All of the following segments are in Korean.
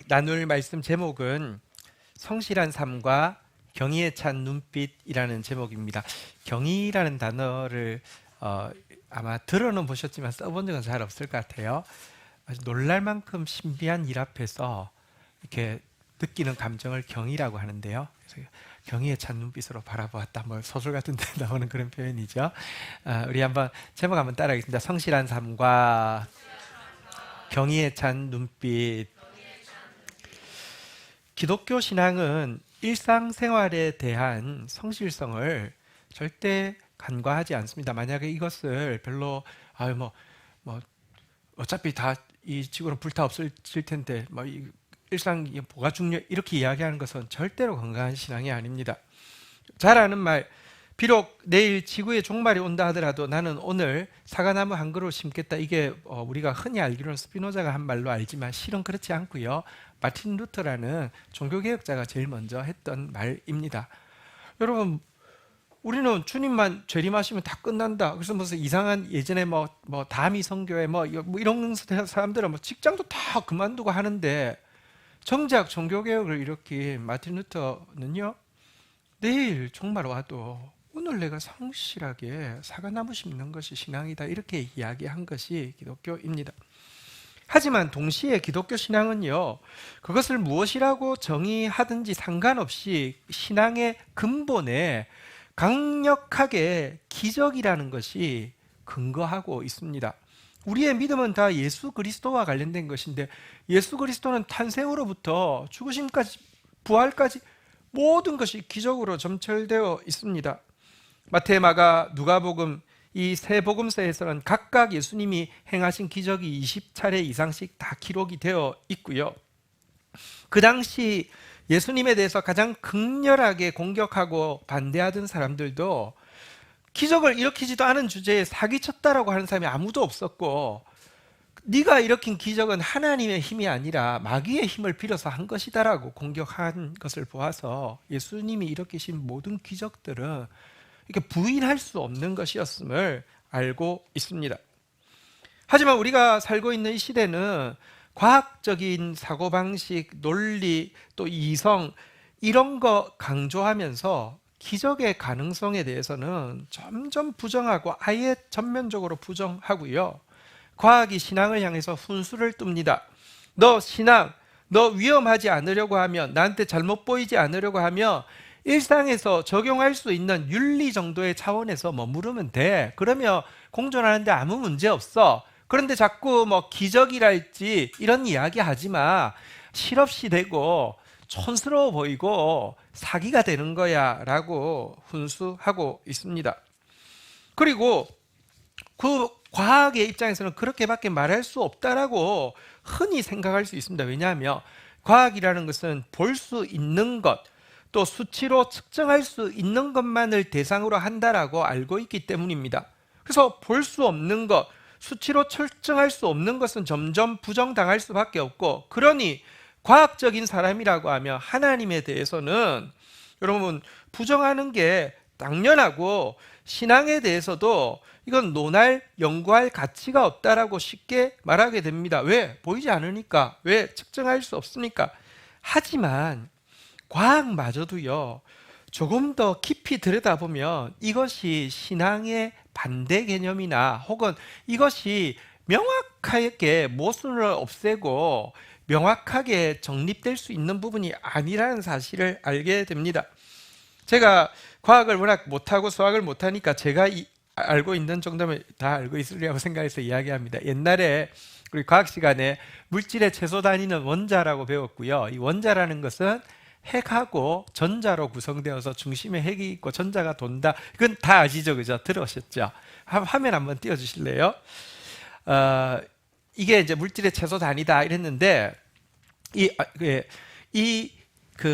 나눌 말씀 제목은 성실한 삶과 경의에 찬 눈빛이라는 제목입니다. 경의라는 단어를 아마 들어는 보셨지만 써본 적은 잘 없을 것 같아요. 아주 놀랄 만큼 신비한 일 앞에서 이렇게 느끼는 감정을 경의라고 하는데요. 그래서 경의에 찬 눈빛으로 바라보았다. 뭐 소설 같은 데 나오는 그런 표현이죠. 우리 한번 제목 한번 따라하겠습니다. 성실한 삶과 경의에 찬 눈빛. 기독교 신앙은 일상생활에 대한 성실성을 절대 간과하지 않습니다. 만약에 이것을 별로 뭐 어차피 다 이 지구는 불타 없어질 텐데 뭐 일상이 뭐가 중요 이렇게 이야기하는 것은 절대로 건강한 신앙이 아닙니다. 잘 아는 말, 비록 내일 지구의 종말이 온다 하더라도 나는 오늘 사과나무 한 그루 심겠다. 이게 우리가 흔히 알기로는 스피노자가 한 말로 알지만 실은 그렇지 않고요. 마틴 루터라는 종교개혁자가 제일 먼저 했던 말입니다. 여러분, 우리는 주님만 재림하시면 다 끝난다. 그래서 무슨 이상한 예전에 뭐 다미 선교회 뭐 이런 사람들은 뭐 직장도 다 그만두고 하는데 정작 종교개혁을 일으킨 마틴 루터는요, 내일 종말 와도 오늘 내가 성실하게 사과나무 심는 것이 신앙이다. 이렇게 이야기한 것이 기독교입니다. 하지만 동시에 기독교 신앙은요, 그것을 무엇이라고 정의하든지 상관없이 신앙의 근본에 강력하게 기적이라는 것이 근거하고 있습니다. 우리의 믿음은 다 예수 그리스도와 관련된 것인데 예수 그리스도는 탄생으로부터 죽으심까지 부활까지 모든 것이 기적으로 점철되어 있습니다. 마태, 마가, 누가복음 이 세 복음서에서는 각각 예수님이 행하신 기적이 20차례 이상씩 다 기록이 되어 있고요. 그 당시 예수님에 대해서 가장 극렬하게 공격하고 반대하던 사람들도 기적을 일으키지도 않은 주제에 사기쳤다라고 하는 사람이 아무도 없었고, 네가 일으킨 기적은 하나님의 힘이 아니라 마귀의 힘을 빌어서 한 것이다라고 공격한 것을 보아서 예수님이 일으키신 모든 기적들은 이렇게 부인할 수 없는 것이었음을 알고 있습니다. 하지만 우리가 살고 있는 이 시대는 과학적인 사고방식, 논리, 또 이성 이런 거 강조하면서 기적의 가능성에 대해서는 점점 부정하고 아예 전면적으로 부정하고요. 과학이 신앙을 향해서 훈수를 뚠니다. 너 신앙, 너 위험하지 않으려고 하면, 나한테 잘못 보이지 않으려고 하면 일상에서 적용할 수 있는 윤리 정도의 차원에서 머무르면 돼. 그러면 공존하는데 아무 문제 없어. 그런데 자꾸 뭐 기적이랄지 이런 이야기 하지 마. 실없이 되고 촌스러워 보이고 사기가 되는 거야 라고 훈수하고 있습니다. 그리고 그 과학의 입장에서는 그렇게밖에 말할 수 없다라고 흔히 생각할 수 있습니다. 왜냐하면 과학이라는 것은 볼 수 있는 것, 또 수치로 측정할 수 있는 것만을 대상으로 한다라고 알고 있기 때문입니다. 그래서 볼 수 없는 것, 수치로 측정할 수 없는 것은 점점 부정당할 수밖에 없고, 그러니 과학적인 사람이라고 하면 하나님에 대해서는 여러분 부정하는 게 당연하고, 신앙에 대해서도 이건 논할, 연구할 가치가 없다라고 쉽게 말하게 됩니다. 왜? 보이지 않으니까. 왜? 측정할 수 없으니까. 하지만 과학마저도요, 조금 더 깊이 들여다보면 이것이 신앙의 반대 개념이나 혹은 이것이 명확하게 모순을 없애고 명확하게 정립될 수 있는 부분이 아니라는 사실을 알게 됩니다. 제가 과학을 워낙 못하고 수학을 못하니까 제가 알고 있는 정도면 다 알고 있으리라고 생각해서 이야기합니다. 옛날에 우리 과학 시간에 물질의 최소 단위는 원자라고 배웠고요. 이 원자라는 것은 핵하고 전자로 구성되어서 중심에 핵이 있고 전자가 돈다. 이건 다 아시죠? 그죠? 들으셨죠? 화면 한번 띄워주실래요? 이게 이제 물질의 최소 단위다 이랬는데,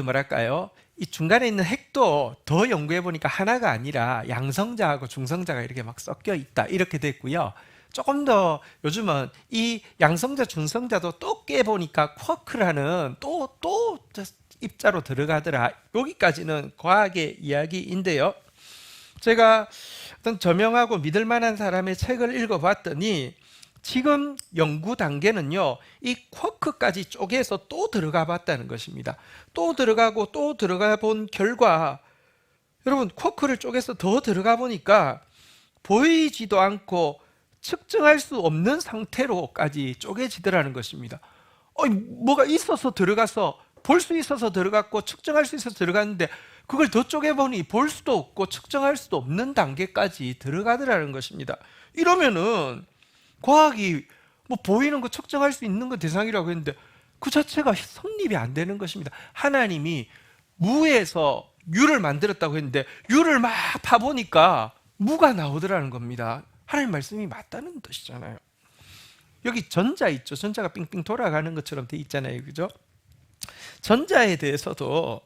뭐랄까요? 이 중간에 있는 핵도 더 연구해 보니까 하나가 아니라 양성자하고 중성자가 이렇게 막 섞여 있다. 이렇게 됐고요. 조금 더 요즘은 이 양성자, 중성자도 또 깨보니까 쿼크라는 또 입자로 들어가더라. 여기까지는 과학의 이야기인데요. 제가 어떤 저명하고 믿을 만한 사람의 책을 읽어봤더니 지금 연구 단계는요, 이 쿼크까지 쪼개서 또 들어가 봤다는 것입니다. 또 들어가고 또 들어가 본 결과, 여러분, 쿼크를 쪼개서 더 들어가 보니까 보이지도 않고 측정할 수 없는 상태로까지 쪼개지더라는 것입니다. 뭐가 있어서 들어가서, 볼 수 있어서 들어갔고 측정할 수 있어서 들어갔는데, 그걸 더 쪼개보니 볼 수도 없고 측정할 수도 없는 단계까지 들어가더라는 것입니다. 이러면은 과학이 뭐 보이는 거 측정할 수 있는 거 대상이라고 했는데 그 자체가 성립이 안 되는 것입니다. 하나님이 무에서 유를 만들었다고 했는데 유를 막 파보니까 무가 나오더라는 겁니다. 하나님 말씀이 맞다는 뜻이잖아요. 여기 전자 있죠. 전자가 삥삥 돌아가는 것처럼 돼 있잖아요. 그죠? 전자에 대해서도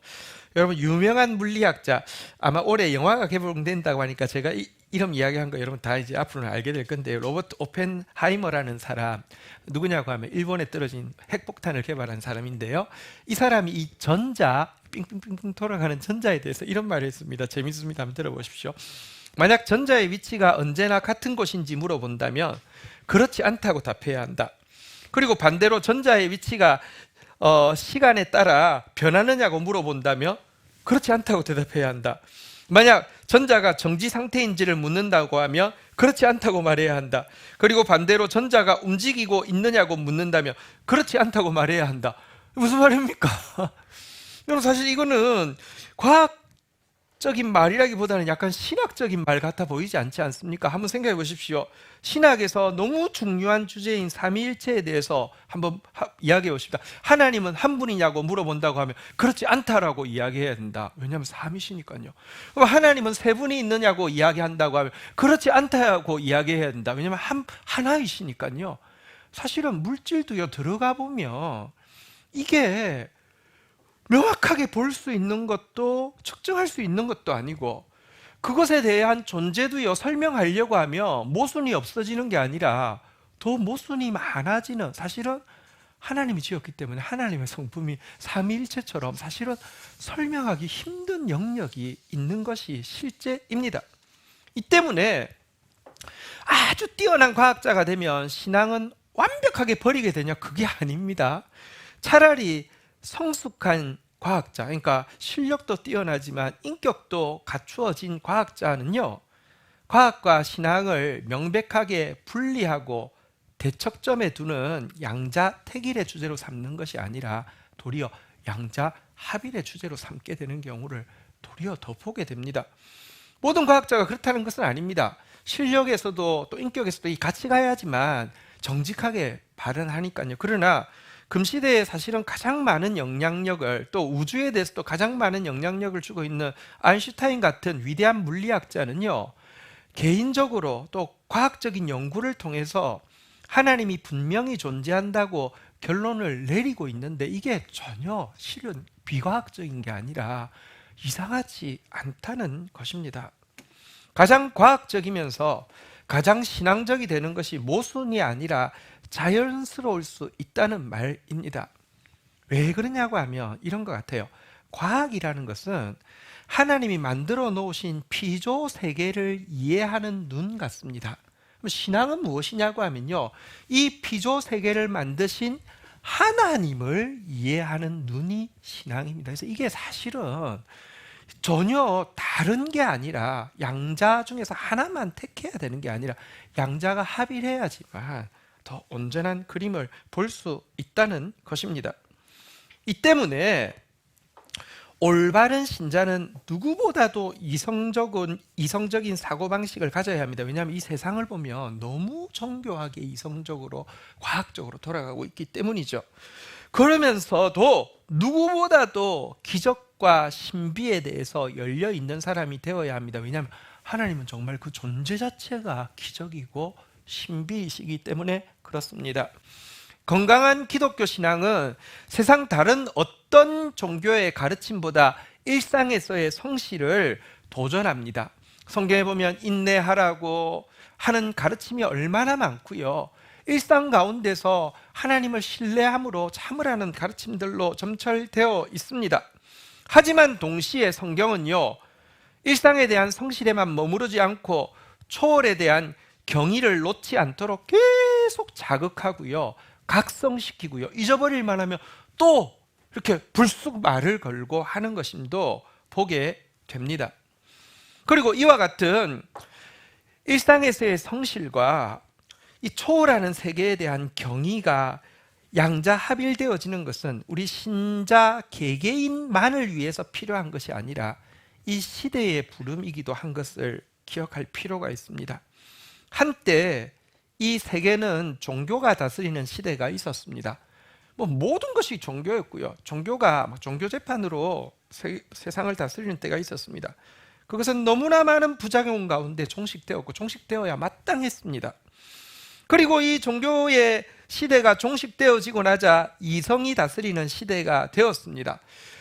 여러분, 유명한 물리학자, 아마 올해 영화가 개봉된다고 하니까 제가 이름 이야기한 거 여러분 다 이제 앞으로는 알게 될 건데요. 로버트 오펜하이머라는 사람, 누구냐고 하면 일본에 떨어진 핵폭탄을 개발한 사람인데요. 이 사람이 이 전자, 삥삥삥삥 돌아가는 전자에 대해서 이런 말을 했습니다. 재밌습니다. 한번 들어보십시오. 만약 전자의 위치가 언제나 같은 곳인지 물어본다면 그렇지 않다고 답해야 한다. 그리고 반대로 전자의 위치가 시간에 따라 변하느냐고 물어본다면 그렇지 않다고 대답해야 한다. 만약 전자가 정지 상태인지를 묻는다고 하면 그렇지 않다고 말해야 한다. 그리고 반대로 전자가 움직이고 있느냐고 묻는다면 그렇지 않다고 말해야 한다. 무슨 말입니까? 여러분, 사실 이거는 과학적인 말이라기보다는 약간 신학적인 말 같아 보이지 않지 않습니까? 한번 생각해 보십시오. 신학에서 너무 중요한 주제인 삼위일체에 대해서 한번 이야기해 보십시다. 하나님은 한 분이냐고 물어본다고 하면 그렇지 않다라고 이야기해야 된다. 왜냐하면 삼위시니까요. 그럼 하나님은 세 분이 있느냐고 이야기한다고 하면 그렇지 않다고 이야기해야 된다. 왜냐하면 하나이시니까요. 사실은 물질도요, 들어가 보면 이게 명확하게 볼 수 있는 것도 측정할 수 있는 것도 아니고, 그것에 대한 존재도요, 설명하려고 하면 모순이 없어지는 게 아니라 더 모순이 많아지는, 사실은 하나님이 지었기 때문에 하나님의 성품이 삼위일체처럼 사실은 설명하기 힘든 영역이 있는 것이 실제입니다. 이 때문에 아주 뛰어난 과학자가 되면 신앙은 완벽하게 버리게 되냐? 그게 아닙니다. 차라리 성숙한 과학자, 그러니까 실력도 뛰어나지만 인격도 갖추어진 과학자는요, 과학과 신앙을 명백하게 분리하고 대척점에 두는 양자택일의 주제로 삼는 것이 아니라 도리어 양자합일의 주제로 삼게 되는 경우를 도리어 더 보게 됩니다. 모든 과학자가 그렇다는 것은 아닙니다. 실력에서도 또 인격에서도 같이 가야지만 정직하게 발언하니까요. 그러나 금시대에 사실은 가장 많은 영향력을, 또 우주에 대해서도 가장 많은 영향력을 주고 있는 아인슈타인 같은 위대한 물리학자는요, 개인적으로 또 과학적인 연구를 통해서 하나님이 분명히 존재한다고 결론을 내리고 있는데 이게 전혀 실은 비과학적인 게 아니라 이상하지 않다는 것입니다. 가장 과학적이면서 가장 신앙적이 되는 것이 모순이 아니라 자연스러울 수 있다는 말입니다. 왜 그러냐고 하면 이런 것 같아요. 과학이라는 것은 하나님이 만들어 놓으신 피조 세계를 이해하는 눈 같습니다. 그럼 신앙은 무엇이냐고 하면요, 이 피조 세계를 만드신 하나님을 이해하는 눈이 신앙입니다. 그래서 이게 사실은 전혀 다른 게 아니라, 양자 중에서 하나만 택해야 되는 게 아니라 양자가 합일해야지만 더 온전한 그림을 볼 수 있다는 것입니다. 이 때문에 올바른 신자는 누구보다도 이성적인 사고방식을 가져야 합니다. 왜냐하면 이 세상을 보면 너무 정교하게 이성적으로 과학적으로 돌아가고 있기 때문이죠. 그러면서도 누구보다도 기적과 신비에 대해서 열려있는 사람이 되어야 합니다. 왜냐하면 하나님은 정말 그 존재 자체가 기적이고 신비이시기 때문에 그렇습니다. 건강한 기독교 신앙은 세상 다른 어떤 종교의 가르침보다 일상에서의 성실을 도전합니다. 성경에 보면 인내하라고 하는 가르침이 얼마나 많고요, 일상 가운데서 하나님을 신뢰함으로 참으라는 가르침들로 점철되어 있습니다. 하지만 동시에 성경은요, 일상에 대한 성실에만 머무르지 않고 초월에 대한 경의를 놓지 않도록 계속 자극하고요, 각성시키고요, 잊어버릴 만하면 또 이렇게 불쑥 말을 걸고 하는 것임도 보게 됩니다. 그리고 이와 같은 일상에서의 성실과 이 초월하는 세계에 대한 경의가 양자합일되어지는 것은 우리 신자 개개인만을 위해서 필요한 것이 아니라 이 시대의 부름이기도 한 것을 기억할 필요가 있습니다. 한때 이 세계는 종교가 다스리는 시대가 있었습니다. 모든 것이 종교였고요, 종교가 종교 재판으로 세상을 다스리는 때가 있었습니다. 그것은 너무나 많은 부작용 가운데 종식되었고 종식되어야 마땅했습니다. 그리고 이 종교의 시대가 종식되어지고 나자 이성이 다스리는 시대가 되었습니다.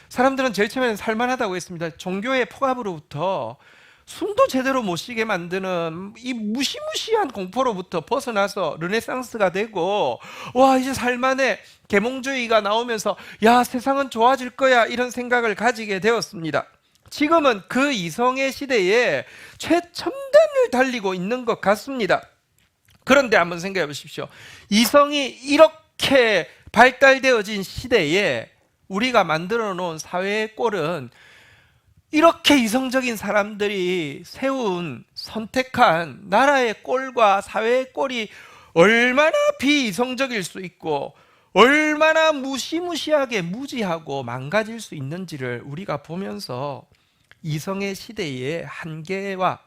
사람들은 제일 처음에는 살만하다고 했습니다. 종교의 폭압으로부터 숨도 제대로 못 쉬게 만드는 이 무시무시한 공포로부터 벗어나서 르네상스가 되고, 와, 이제 살만해, 계몽주의가 나오면서 야, 세상은 좋아질 거야, 이런 생각을 가지게 되었습니다. 지금은 그 이성의 시대에 최첨단을 달리고 있는 것 같습니다. 그런데 한번 생각해 보십시오. 이성이 이렇게 발달되어진 시대에 우리가 만들어 놓은 사회의 꼴은, 이렇게 이성적인 사람들이 세운 선택한 나라의 꼴과 사회의 꼴이 얼마나 비이성적일 수 있고 얼마나 무시무시하게 무지하고 망가질 수 있는지를 우리가 보면서 이성의 시대의 한계와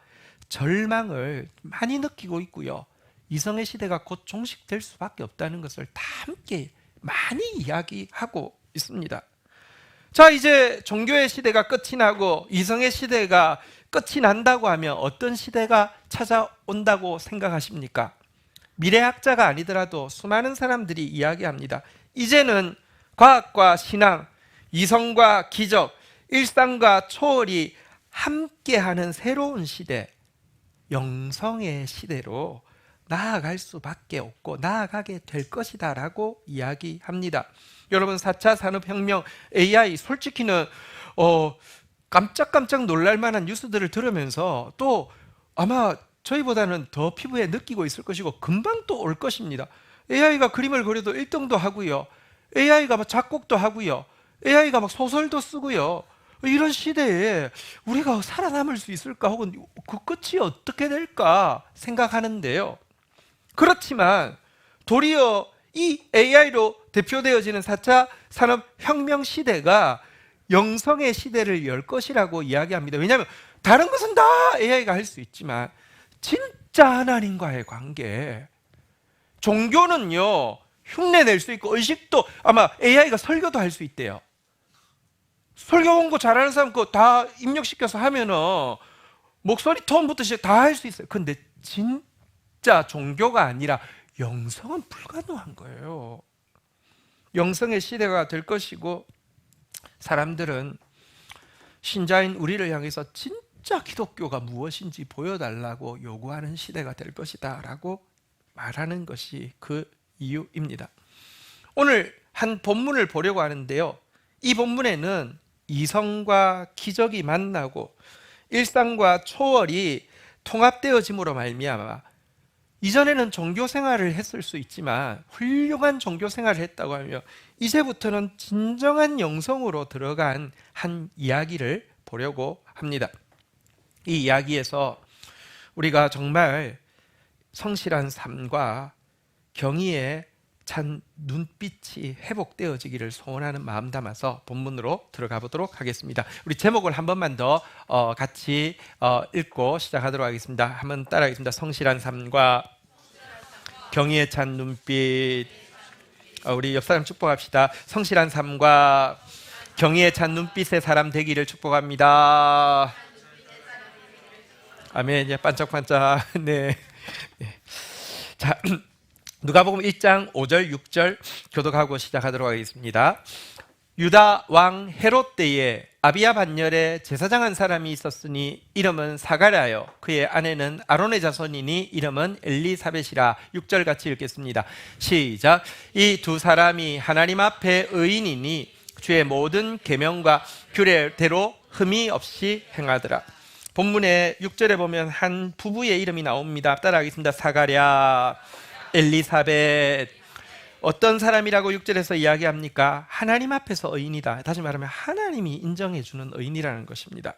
절망을 많이 느끼고 있고요, 이성의 시대가 곧 종식될 수밖에 없다는 것을 다 함께 많이 이야기하고 있습니다. 자, 이제 종교의 시대가 끝이 나고 이성의 시대가 끝이 난다고 하면 어떤 시대가 찾아온다고 생각하십니까? 미래학자가 아니더라도 수많은 사람들이 이야기합니다. 이제는 과학과 신앙, 이성과 기적, 일상과 초월이 함께하는 새로운 시대, 영성의 시대로 나아갈 수밖에 없고 나아가게 될 것이다 라고 이야기합니다. 여러분, 4차 산업혁명, AI, 솔직히는 깜짝깜짝 놀랄 만한 뉴스들을 들으면서 또 아마 저희보다는 더 피부에 느끼고 있을 것이고 금방 또 올 것입니다. AI가 그림을 그려도 1등도 하고요, AI가 막 작곡도 하고요, AI가 막 소설도 쓰고요. 이런 시대에 우리가 살아남을 수 있을까, 혹은 그 끝이 어떻게 될까 생각하는데요, 그렇지만 도리어 이 AI로 대표되어지는 4차 산업혁명 시대가 영성의 시대를 열 것이라고 이야기합니다. 왜냐하면 다른 것은 다 AI가 할 수 있지만 진짜 하나님과의 관계, 종교는요, 흉내 낼 수 있고 의식도 아마 AI가 설교도 할 수 있대요. 설교 원고 잘하는 사람 그거 다 입력시켜서 하면은 목소리 톤부터 시작 다 할 수 있어요. 근데 진짜 종교가 아니라 영성은 불가능한 거예요. 영성의 시대가 될 것이고, 사람들은 신자인 우리를 향해서 진짜 기독교가 무엇인지 보여달라고 요구하는 시대가 될 것이다 라고 말하는 것이 그 이유입니다. 오늘 한 본문을 보려고 하는데요, 이 본문에는 이성과 기적이 만나고 일상과 초월이 통합되어짐으로 말미암아 이전에는 종교 생활을 했을 수 있지만 훌륭한 종교 생활을 했다고 하며 이제부터는 진정한 영성으로 들어간 한 이야기를 보려고 합니다. 이 이야기에서 우리가 정말 성실한 삶과 경의에 찬 눈빛이 회복되어지기를 소원하는 마음 담아서 본문으로 들어가 보도록 하겠습니다. 우리 제목을 한 번만 더 같이 읽고 시작하도록 하겠습니다. 한번 따라하겠습니다. 성실한 삶과 경의에 찬 눈빛. 우리 옆 사람 축복합시다. 성실한 삶과 경의에 찬 눈빛의 사람 되기를 축복합니다. 아멘. 이제 반짝반짝. 네. 자, 누가복음 1장 5절 6절 교독하고 시작하도록 하겠습니다. 유다 왕 헤롯 때에 아비야 반열에 제사장 한 사람이 있었으니 이름은 사가랴요, 그의 아내는 아론의 자손이니 이름은 엘리사벳이라. 6절 같이 읽겠습니다. 시작. 이 두 사람이 하나님 앞에 의인이니 주의 모든 계명과 규례대로 흠이 없이 행하더라. 본문의 6절에 보면 한 부부의 이름이 나옵니다. 따라하겠습니다. 사가랴, 엘리사벳. 어떤 사람이라고 6절에서 이야기합니까? 하나님 앞에서 의인이다. 다시 말하면 하나님이 인정해 주는 의인이라는 것입니다.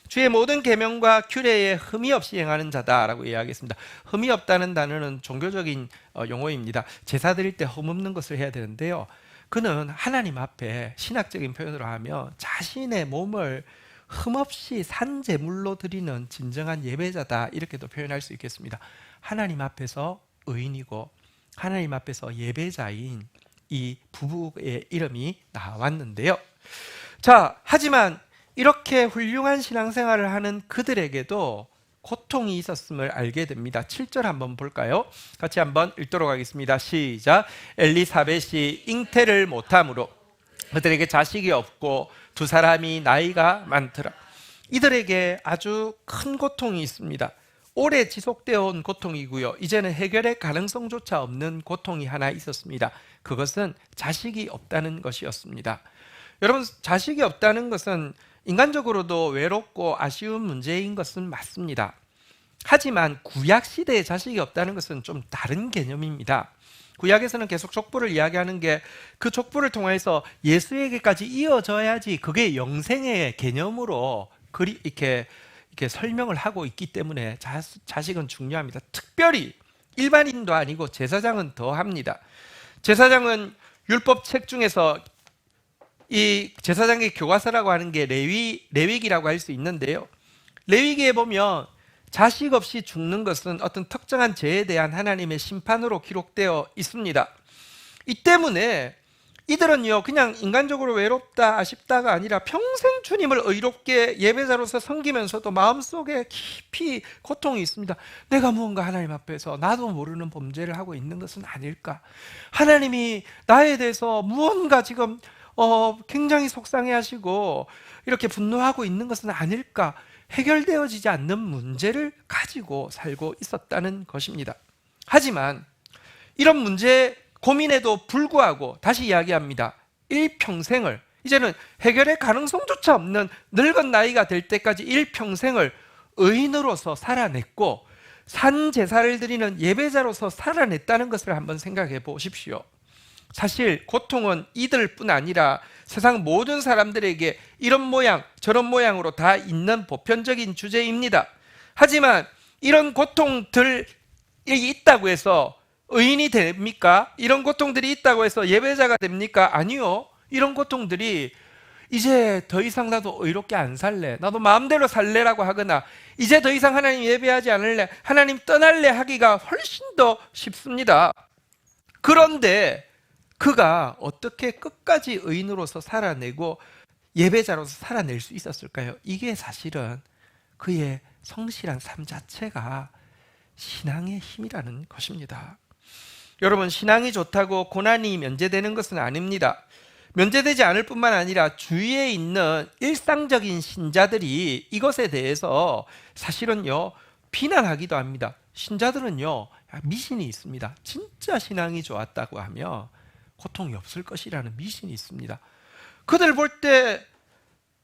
주의 모든 계명과 규례에 흠이 없이 행하는 자다라고 이야기했습니다. 흠이 없다는 단어는 종교적인 용어입니다. 제사 드릴 때 흠 없는 것을 해야 되는데요. 그는 하나님 앞에 신학적인 표현으로 하면 자신의 몸을 흠없이 산 제물로 드리는 진정한 예배자다, 이렇게도 표현할 수 있겠습니다. 하나님 앞에서 의인이고 하나님 앞에서 예배자인 이 부부의 이름이 나왔는데요. 자, 하지만 이렇게 훌륭한 신앙생활을 하는 그들에게도 고통이 있었음을 알게 됩니다. 7절 한번 볼까요? 같이 한번 읽도록 하겠습니다. 시작. 엘리사벳이 잉태를 못함으로 그들에게 자식이 없고 두 사람이 나이가 많더라. 이들에게 아주 큰 고통이 있습니다. 오래 지속되어 온 고통이고요. 이제는 해결의 가능성조차 없는 고통이 하나 있었습니다. 그것은 자식이 없다는 것이었습니다. 여러분, 자식이 없다는 것은 인간적으로도 외롭고 아쉬운 문제인 것은 맞습니다. 하지만 구약 시대에 자식이 없다는 것은 좀 다른 개념입니다. 구약에서는 계속 족보를 이야기하는 게 그 족보를 통해서 예수에게까지 이어져야지 그게 영생의 개념으로 이렇게 설명을 하고 있기 때문에 자식은 중요합니다. 특별히 일반인도 아니고 제사장은 더 합니다. 제사장은 율법책 중에서 이 제사장의 교과서라고 하는 게 레위기라고 할 수 있는데요. 레위기에 보면 자식 없이 죽는 것은 어떤 특정한 죄에 대한 하나님의 심판으로 기록되어 있습니다. 이 때문에 이들은요, 그냥 인간적으로 외롭다, 아쉽다가 아니라 평생 주님을 의롭게 예배자로서 섬기면서도 마음속에 깊이 고통이 있습니다. 내가 무언가 하나님 앞에서 나도 모르는 범죄를 하고 있는 것은 아닐까? 하나님이 나에 대해서 무언가 지금 굉장히 속상해하시고 이렇게 분노하고 있는 것은 아닐까? 해결되어지지 않는 문제를 가지고 살고 있었다는 것입니다. 하지만 이런 문제 고민에도 불구하고 다시 이야기합니다. 일평생을, 이제는 해결의 가능성조차 없는 늙은 나이가 될 때까지 일평생을 의인으로서 살아냈고 산 제사를 드리는 예배자로서 살아냈다는 것을 한번 생각해 보십시오. 사실 고통은 이들뿐 아니라 세상 모든 사람들에게 이런 모양 저런 모양으로 다 있는 보편적인 주제입니다. 하지만 이런 고통들이 있다고 해서 의인이 됩니까? 이런 고통들이 있다고 해서 예배자가 됩니까? 아니요. 이런 고통들이 이제 더 이상 나도 의롭게 안 살래, 나도 마음대로 살래라고 하거나 이제 더 이상 하나님 예배하지 않을래, 하나님 떠날래 하기가 훨씬 더 쉽습니다. 그런데 그가 어떻게 끝까지 의인으로서 살아내고 예배자로서 살아낼 수 있었을까요? 이게 사실은 그의 성실한 삶 자체가 신앙의 힘이라는 것입니다. 여러분, 신앙이 좋다고 고난이 면제되는 것은 아닙니다. 면제되지 않을 뿐만 아니라 주위에 있는 일상적인 신자들이 이것에 대해서 사실은요, 비난하기도 합니다. 신자들은요, 미신이 있습니다. 진짜 신앙이 좋았다고 하면 고통이 없을 것이라는 미신이 있습니다. 그들 볼 때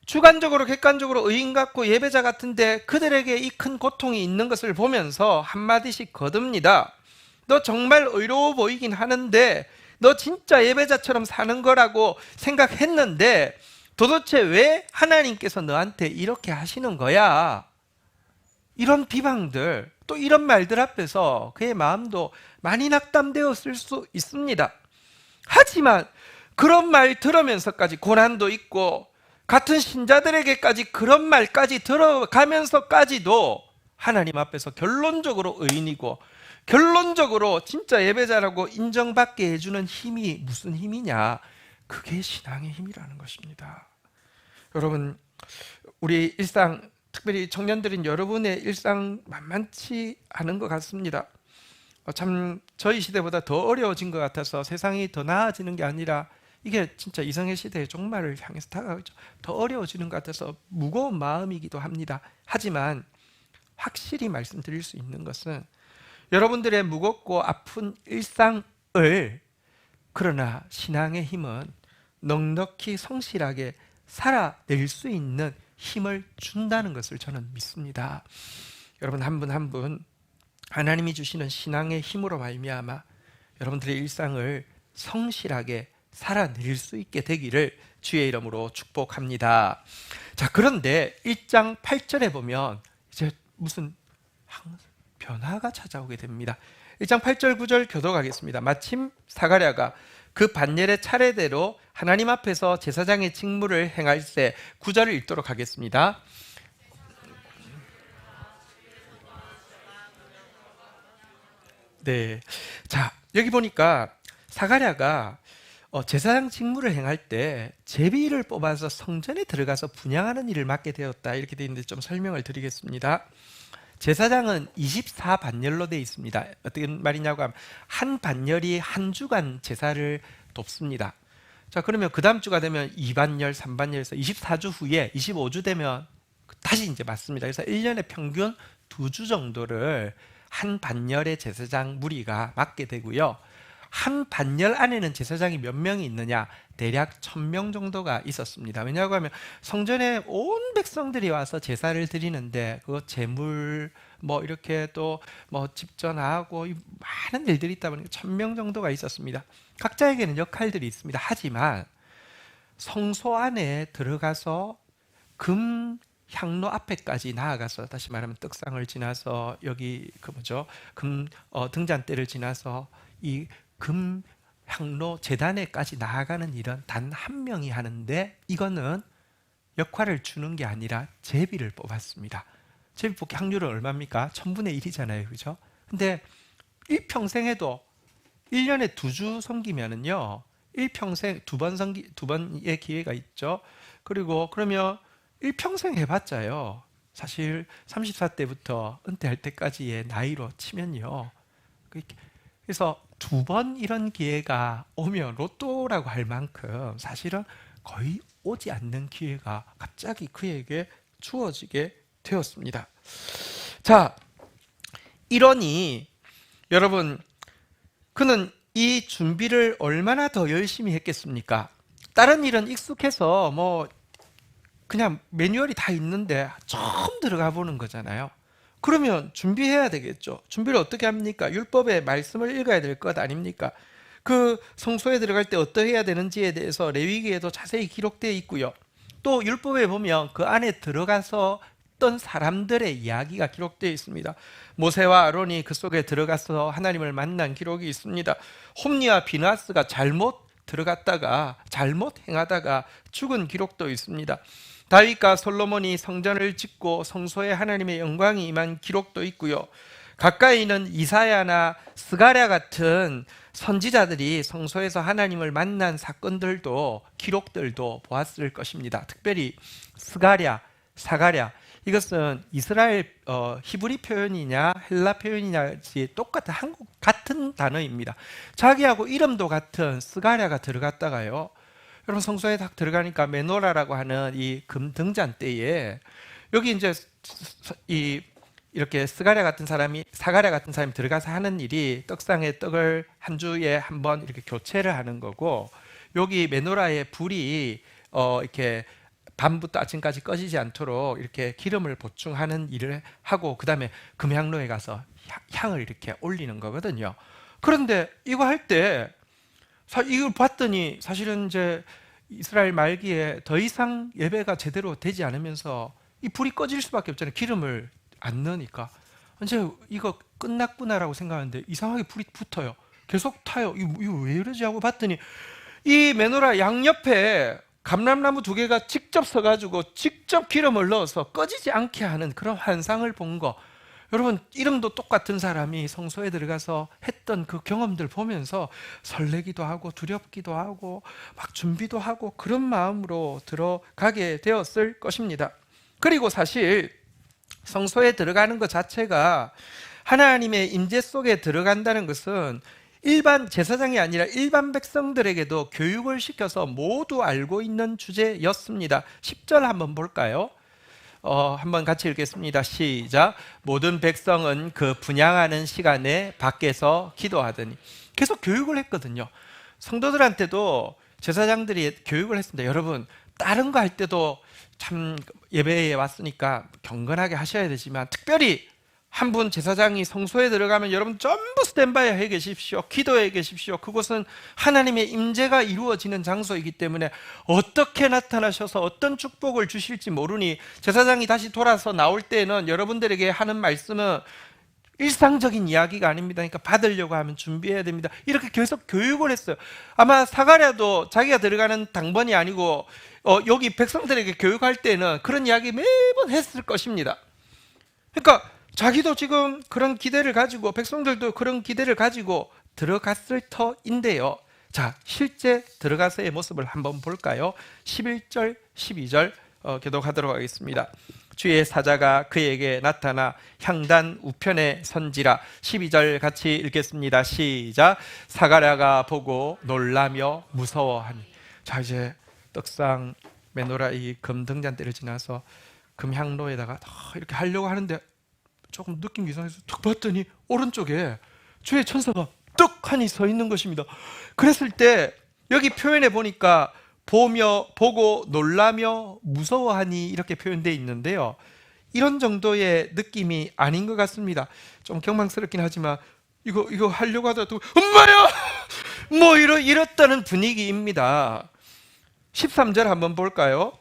주관적으로 객관적으로 의인 같고 예배자 같은데 그들에게 이 큰 고통이 있는 것을 보면서 한마디씩 거듭니다. 너 정말 의로워 보이긴 하는데 너 진짜 예배자처럼 사는 거라고 생각했는데 도대체 왜 하나님께서 너한테 이렇게 하시는 거야? 이런 비방들, 또 이런 말들 앞에서 그의 마음도 많이 낙담되었을 수 있습니다. 하지만 그런 말 들으면서까지 고난도 있고 같은 신자들에게까지 그런 말까지 들어가면서까지도 하나님 앞에서 결론적으로 의인이고 결론적으로 진짜 예배자라고 인정받게 해주는 힘이 무슨 힘이냐? 그게 신앙의 힘이라는 것입니다. 여러분, 우리 일상, 특별히 청년들인 여러분의 일상 만만치 않은 것 같습니다. 참 저희 시대보다 더 어려워진 것 같아서 세상이 더 나아지는 게 아니라 이게 진짜 이성의 시대의 종말을 향해서 다가가고 더 어려워지는 것 같아서 무거운 마음이기도 합니다. 하지만 확실히 말씀드릴 수 있는 것은 여러분들의 무겁고 아픈 일상을, 그러나 신앙의 힘은 넉넉히 성실하게 살아낼 수 있는 힘을 준다는 것을 저는 믿습니다. 여러분 한 분 한 분 하나님이 주시는 신앙의 힘으로 말미암아 여러분들의 일상을 성실하게 살아낼 수 있게 되기를 주의 이름으로 축복합니다. 자, 그런데 1장 8절에 보면 이제 무슨 변화가 찾아오게 됩니다. 1장 8절 9절 교독하겠습니다. 마침 사가랴가 그 반열의 차례대로 하나님 앞에서 제사장의 직무를 행할 때 9절을 읽도록 하겠습니다. 네, 자 여기 보니까 사가랴가 제사장 직무를 행할 때 제비를 뽑아서 성전에 들어가서 분향하는 일을 맡게 되었다 이렇게 되어 있는데 좀 설명을 드리겠습니다. 제사장은 24반열로 되어 있습니다. 어떻게 말이냐고 하면 한 반열이 한 주간 제사를 돕습니다. 자, 그러면 그 다음 주가 되면 2반열, 3반열에서 24주 후에 25주 되면 다시 이제 맞습니다. 그래서 1년에 평균 2주 정도를 한 반열의 제사장 무리가 맡게 되고요. 한 반열 안에는 제사장이 몇 명이 있느냐? 대략 1000명 정도가 있었습니다. 왜냐하고 하면 성전에 온 백성들이 와서 제사를 드리는데 그 제물 뭐 이렇게 또 뭐 집전하고 많은 일들이 있다 보니까 1000명 정도가 있었습니다. 각자에게는 역할들이 있습니다. 하지만 성소 안에 들어가서 금 향로 앞에까지 나아가서 다시 말하면 떡상을 지나서 여기 그 뭐죠? 등잔대를 지나서 이 금 향로 제단에까지 나아가는 일은 단 한 명이 하는데 이거는 역할을 주는 게 아니라 제비를 뽑았습니다. 제비 뽑기 확률은 얼마입니까? 1000분의 1이잖아요. 그죠? 근데 일평생에도 1년에 2주 섬기면은요. 일평생 두 번의 기회가 있죠. 그리고 그러면 일평생 해봤자요. 사실 34대부터 은퇴할 때까지의 나이로 치면요. 그래서 2번 이런 기회가 오면 로또라고 할 만큼 사실은 거의 오지 않는 기회가 갑자기 그에게 주어지게 되었습니다. 자, 이러니 여러분 그는 이 준비를 얼마나 더 열심히 했겠습니까? 다른 일은 익숙해서 뭐 그냥 매뉴얼이 다 있는데 처음 들어가 보는 거잖아요. 그러면 준비해야 되겠죠. 준비를 어떻게 합니까? 율법의 말씀을 읽어야 될 것 아닙니까? 그 성소에 들어갈 때 어떻게 해야 되는지에 대해서 레위기에도 자세히 기록되어 있고요. 또 율법에 보면 그 안에 들어가서 어떤 사람들의 이야기가 기록되어 있습니다. 모세와 아론이 그 속에 들어가서 하나님을 만난 기록이 있습니다. 홈리와 비나스가 잘못 들어갔다가 잘못 행하다가 죽은 기록도 있습니다. 다윗과 솔로몬이 성전을 짓고 성소에 하나님의 영광이 임한 기록도 있고요. 가까이 있는 이사야나 스가랴 같은 선지자들이 성소에서 하나님을 만난 사건들도 기록들도 보았을 것입니다. 특별히 스가랴, 사가랴 이것은 이스라엘 히브리 표현이냐 헬라 표현이냐 똑같은 한국 같은 단어입니다. 자기하고 이름도 같은 스가랴가 들어갔다가요. 여러분 성소에 딱 들어가니까 메노라라고 하는 이 금 등잔대에 여기 이제 이렇게 사가랴 같은 사람이 들어가서 하는 일이 떡상의 떡을 한 주에 한 번 이렇게 교체를 하는 거고 여기 메노라의 불이 이렇게 밤부터 아침까지 꺼지지 않도록 이렇게 기름을 보충하는 일을 하고 그 다음에 금향로에 가서 향을 이렇게 올리는 거거든요. 그런데 이거 할 때 이걸 봤더니 사실은 이제 이스라엘 말기에 더 이상 예배가 제대로 되지 않으면서 이 불이 꺼질 수밖에 없잖아요. 기름을 안 넣으니까 이제 이거 끝났구나라고 생각하는데 이상하게 불이 붙어요. 계속 타요. 이거 왜 이러지 하고 봤더니 이 메노라 양옆에 감람나무 2개가 직접 서가지고 직접 기름을 넣어서 꺼지지 않게 하는 그런 환상을 본 거. 여러분 이름도 똑같은 사람이 성소에 들어가서 했던 그 경험들 보면서 설레기도 하고 두렵기도 하고 막 준비도 하고 그런 마음으로 들어가게 되었을 것입니다. 그리고 사실 성소에 들어가는 것 자체가 하나님의 임재 속에 들어간다는 것은 일반 제사장이 아니라 일반 백성들에게도 교육을 시켜서 모두 알고 있는 주제였습니다. 10절 한번 볼까요? 한번 같이 읽겠습니다. 시작. 모든 백성은 그 분향하는 시간에 밖에서 기도하더니. 계속 교육을 했거든요. 성도들한테도 제사장들이 교육을 했습니다. 여러분 다른 거 할 때도 참 예배에 왔으니까 경건하게 하셔야 되지만 특별히 한 분 제사장이 성소에 들어가면 여러분 전부 스탠바이 해 계십시오. 기도해 계십시오. 그곳은 하나님의 임재가 이루어지는 장소이기 때문에 어떻게 나타나셔서 어떤 축복을 주실지 모르니 제사장이 다시 돌아서 나올 때는 여러분들에게 하는 말씀은 일상적인 이야기가 아닙니다. 그러니까 받으려고 하면 준비해야 됩니다. 이렇게 계속 교육을 했어요. 아마 사가랴도 자기가 들어가는 당번이 아니고 여기 백성들에게 교육할 때는 그런 이야기 매번 했을 것입니다. 그러니까 자기도 지금 그런 기대를 가지고 백성들도 그런 기대를 가지고 들어갔을 터인데요. 자, 실제 들어가서의 모습을 한번 볼까요? 11절, 12절 교독하도록 하겠습니다. 주의 사자가 그에게 나타나 향단 우편에 선지라. 12절 같이 읽겠습니다. 시작. 사가랴가 보고 놀라며 무서워하니. 자, 이제 떡상 메노라 이 금등잔대를 지나서 금향로에다가 이렇게 하려고 하는데 조금 느낌이 이상해서 툭 봤더니 오른쪽에 주의 천사가 떡하니 서 있는 것입니다. 그랬을 때 여기 표현해 보니까 보고 놀라며 무서워하니 이렇게 표현되어 있는데요. 이런 정도의 느낌이 아닌 것 같습니다. 좀 경망스럽긴 하지만 이거 하려고 하다가 엄마야! 뭐 이렇다는 분위기입니다. 13절 한번 볼까요?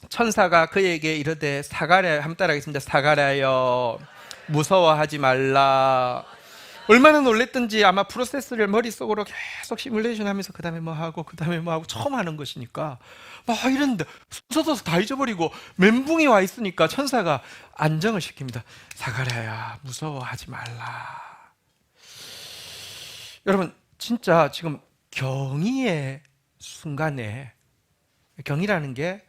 천사가 그에게 이르되 사가랴, 한번 따라하겠습니다. 사가랴여 무서워하지 말라. 얼마나 놀랬든지 아마 프로세스를 머릿속으로 계속 시뮬레이션 하면서 그 다음에 뭐 하고 처음 하는 것이니까 막 이랬는데 순서도 다 잊어버리고 멘붕이 와 있으니까 천사가 안정을 시킵니다. 사가랴야 무서워하지 말라. 여러분 진짜 지금 경의의 순간에, 경이라는 게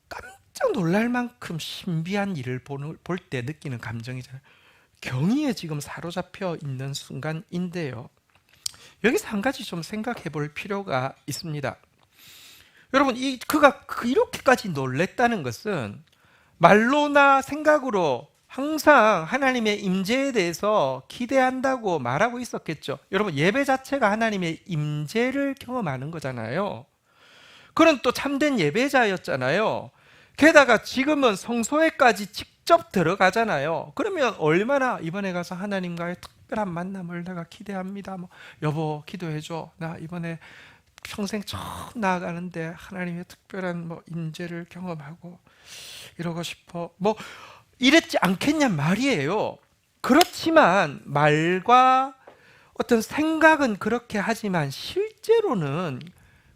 깜짝 놀랄 만큼 신비한 일을 볼 때 느끼는 감정이잖아요. 경의에 지금 사로잡혀 있는 순간인데요. 여기서 한 가지 좀 생각해 볼 필요가 있습니다. 여러분, 그가 이렇게까지 놀랬다는 것은 말로나 생각으로 항상 하나님의 임재에 대해서 기대한다고 말하고 있었겠죠. 여러분, 예배 자체가 하나님의 임재를 경험하는 거잖아요. 그는 또 참된 예배자였잖아요. 게다가 지금은 성소에까지 직접 들어가잖아요. 그러면 얼마나 이번에 가서 하나님과의 특별한 만남을 내가 기대합니다. 뭐, 여보 기도해줘. 나 이번에 평생 처음 나아가는데 하나님의 특별한 임재를 경험하고 이러고 싶어. 뭐 이랬지 않겠냐 말이에요. 그렇지만 말과 어떤 생각은 그렇게 하지만 실제로는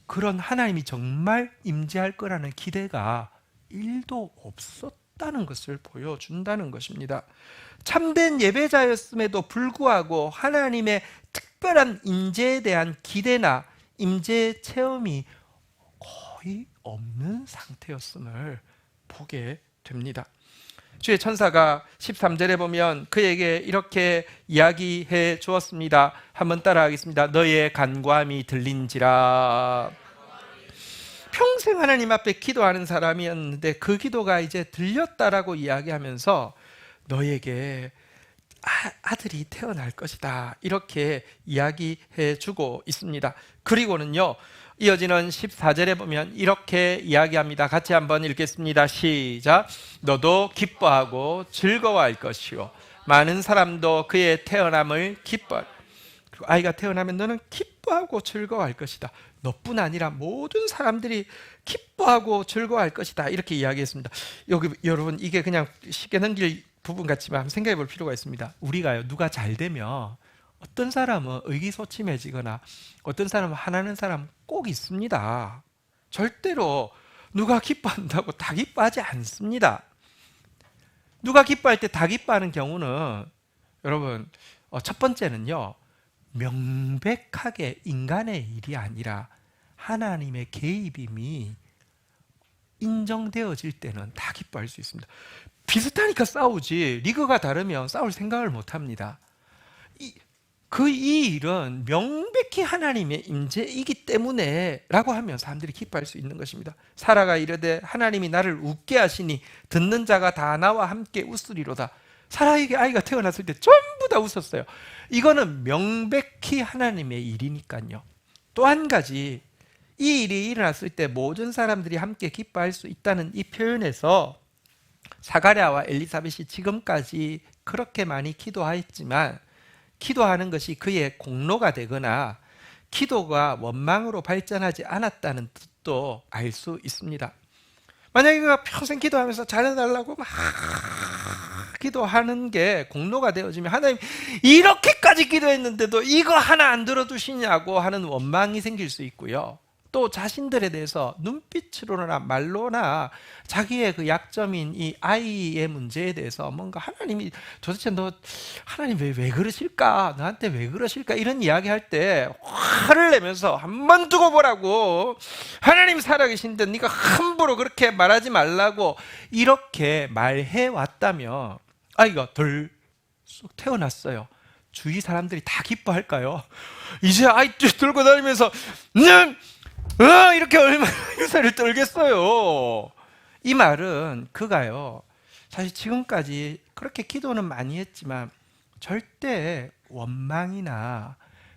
그런 하나님이 정말 임재할 거라는 기대가 1도 없었다는 것을 보여준다는 것입니다. 참된 예배자였음에도 불구하고 하나님의 특별한 임재에 대한 기대나 임재 체험이 거의 없는 상태였음을 보게 됩니다. 주의 천사가 13절에 보면 그에게 이렇게 이야기해 주었습니다. 한번 따라하겠습니다. 너의 간구함이 들린지라. 평생 하나님 앞에 기도하는 사람이었는데 그 기도가 이제 들렸다라고 이야기하면서 너에게 아들이 태어날 것이다 이렇게 이야기해 주고 있습니다. 그리고는요 이어지는 14절에 보면 이렇게 이야기합니다. 같이 한번 읽겠습니다. 시작. 너도 기뻐하고 즐거워할 것이요 많은 사람도 그의 태어남을 기뻐할. 그리고 아이가 태어나면 너는 기뻐하고 즐거워할 것이다. 너뿐 아니라 모든 사람들이 기뻐하고 즐거워할 것이다 이렇게 이야기했습니다. 여러분 이게 그냥 쉽게 넘길 부분 같지만 생각해 볼 필요가 있습니다. 우리가요 누가 잘 되면 어떤 사람은 의기소침해지거나 어떤 사람은 화나는 사람 꼭 있습니다. 절대로 누가 기뻐한다고 다 기뻐하지 않습니다. 누가 기뻐할 때 다 기뻐하는 경우는 여러분 첫 번째는요 명백하게 인간의 일이 아니라 하나님의 개입임이 인정되어질 때는 다 기뻐할 수 있습니다. 비슷하니까 싸우지 리그가 다르면 싸울 생각을 못합니다. 이 일은 명백히 하나님의 임재이기 때문에 라고 하면 사람들이 기뻐할 수 있는 것입니다. 사라가 이르되 하나님이 나를 웃게 하시니 듣는 자가 다 나와 함께 웃으리로다. 사라에게 아이가 태어났을 때 전부 다 웃었어요. 이거는 명백히 하나님의 일이니까요. 또 한 가지 이 일이 일어났을 때 모든 사람들이 함께 기뻐할 수 있다는 이 표현에서 사가랴와 엘리사벳이 지금까지 그렇게 많이 기도하였지만 기도하는 것이 그의 공로가 되거나 기도가 원망으로 발전하지 않았다는 뜻도 알 수 있습니다. 만약에 그가 평생 기도하면서 잘해달라고 막 기도하는 게 공로가 되어지면 하나님 이렇게까지 기도했는데도 이거 하나 안 들어주시냐고 하는 원망이 생길 수 있고요. 또 자신들에 대해서 눈빛으로나 말로나 자기의 그 약점인 이 아이의 문제에 대해서 뭔가 하나님이 도대체 너 하나님 왜 그러실까? 나한테 왜 그러실까? 이런 이야기할 때 화를 내면서 한 번 두고 보라고, 하나님 살아계신데 네가 함부로 그렇게 말하지 말라고 이렇게 말해 왔다면 아이가 덜 쑥 태어났어요. 주위 사람들이 다 기뻐할까요? 이제 아이 들고 다니면서 이렇게 얼마나 유세를 떨겠어요. 이 말은 그가요, 사실 지금까지 그렇게 기도는 많이 했지만 절대 원망이나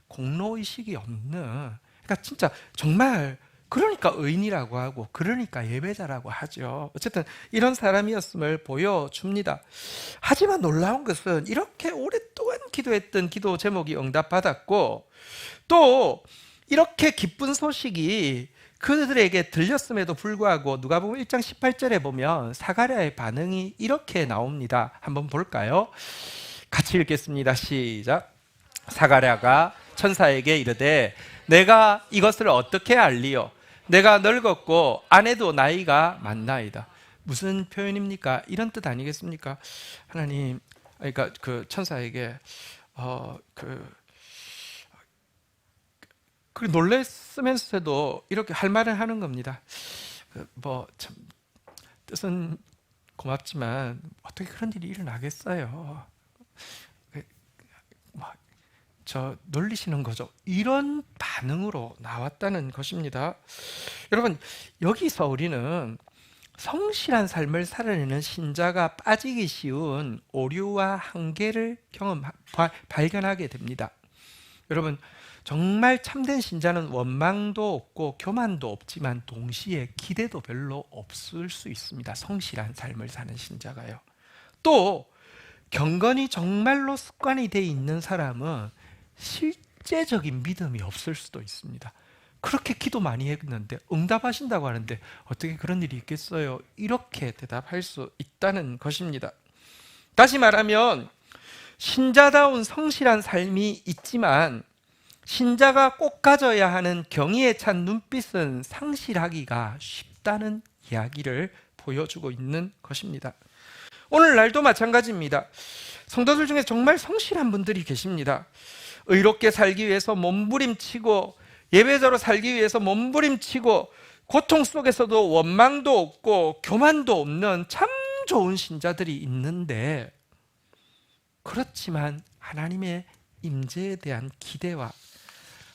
공로의식이 없는, 그러니까 진짜 정말 그러니까 의인이라고 하고 그러니까 예배자라고 하죠. 어쨌든 이런 사람이었음을 보여줍니다. 하지만 놀라운 것은 이렇게 오랫동안 기도했던 기도 제목이 응답받았고 또 이렇게 기쁜 소식이 그들에게 들렸음에도 불구하고 누가복음 1장 18절에 보면 사가랴의 반응이 이렇게 나옵니다. 한번 볼까요? 같이 읽겠습니다. 시작. 사가랴가 천사에게 이르되 내가 이것을 어떻게 알리요? 내가 늙었고 아내도 나이가 많나이다. 무슨 표현입니까? 이런 뜻 아니겠습니까? 하나님, 그러니까 그 천사에게 그 놀랬으면서도 이렇게 할 말을 하는 겁니다. 참 뜻은 고맙지만 어떻게 그런 일이 일어나겠어요? 저 놀리시는 거죠. 이런 반응으로 나왔다는 것입니다. 여러분, 여기서 우리는 성실한 삶을 살아내는 신자가 빠지기 쉬운 오류와 한계를 발견하게 됩니다. 여러분, 정말 참된 신자는 원망도 없고 교만도 없지만 동시에 기대도 별로 없을 수 있습니다. 성실한 삶을 사는 신자가요. 또 경건이 정말로 습관이 돼 있는 사람은 실제적인 믿음이 없을 수도 있습니다. 그렇게 기도 많이 했는데 응답하신다고 하는데 어떻게 그런 일이 있겠어요? 이렇게 대답할 수 있다는 것입니다. 다시 말하면 신자다운 성실한 삶이 있지만 신자가 꼭 가져야 하는 경의에 찬 눈빛은 상실하기가 쉽다는 이야기를 보여주고 있는 것입니다. 오늘날도 마찬가지입니다. 성도들 중에 정말 성실한 분들이 계십니다. 의롭게 살기 위해서 몸부림치고 예배자로 살기 위해서 몸부림치고 고통 속에서도 원망도 없고 교만도 없는 참 좋은 신자들이 있는데, 그렇지만 하나님의 임재에 대한 기대와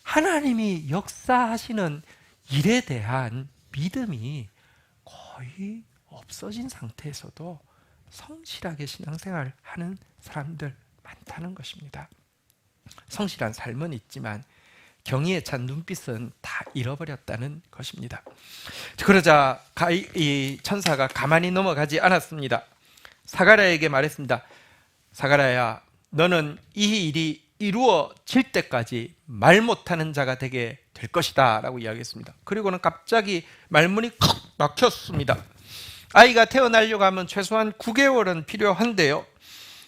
하나님이 역사하시는 일에 대한 믿음이 거의 없어진 상태에서도 성실하게 신앙생활을 하는 사람들 많다는 것입니다. 성실한 삶은 있지만 경의에 찬 눈빛은 다 잃어버렸다는 것입니다. 그러자 이 천사가 가만히 넘어가지 않았습니다. 사가랴에게 말했습니다. 사가랴야, 너는 이 일이 이루어질 때까지 말 못하는 자가 되게 될 것이다 라고 이야기했습니다. 그리고는 갑자기 말문이 컥 막혔습니다. 아이가 태어나려고 하면 최소한 9개월은 필요한데요,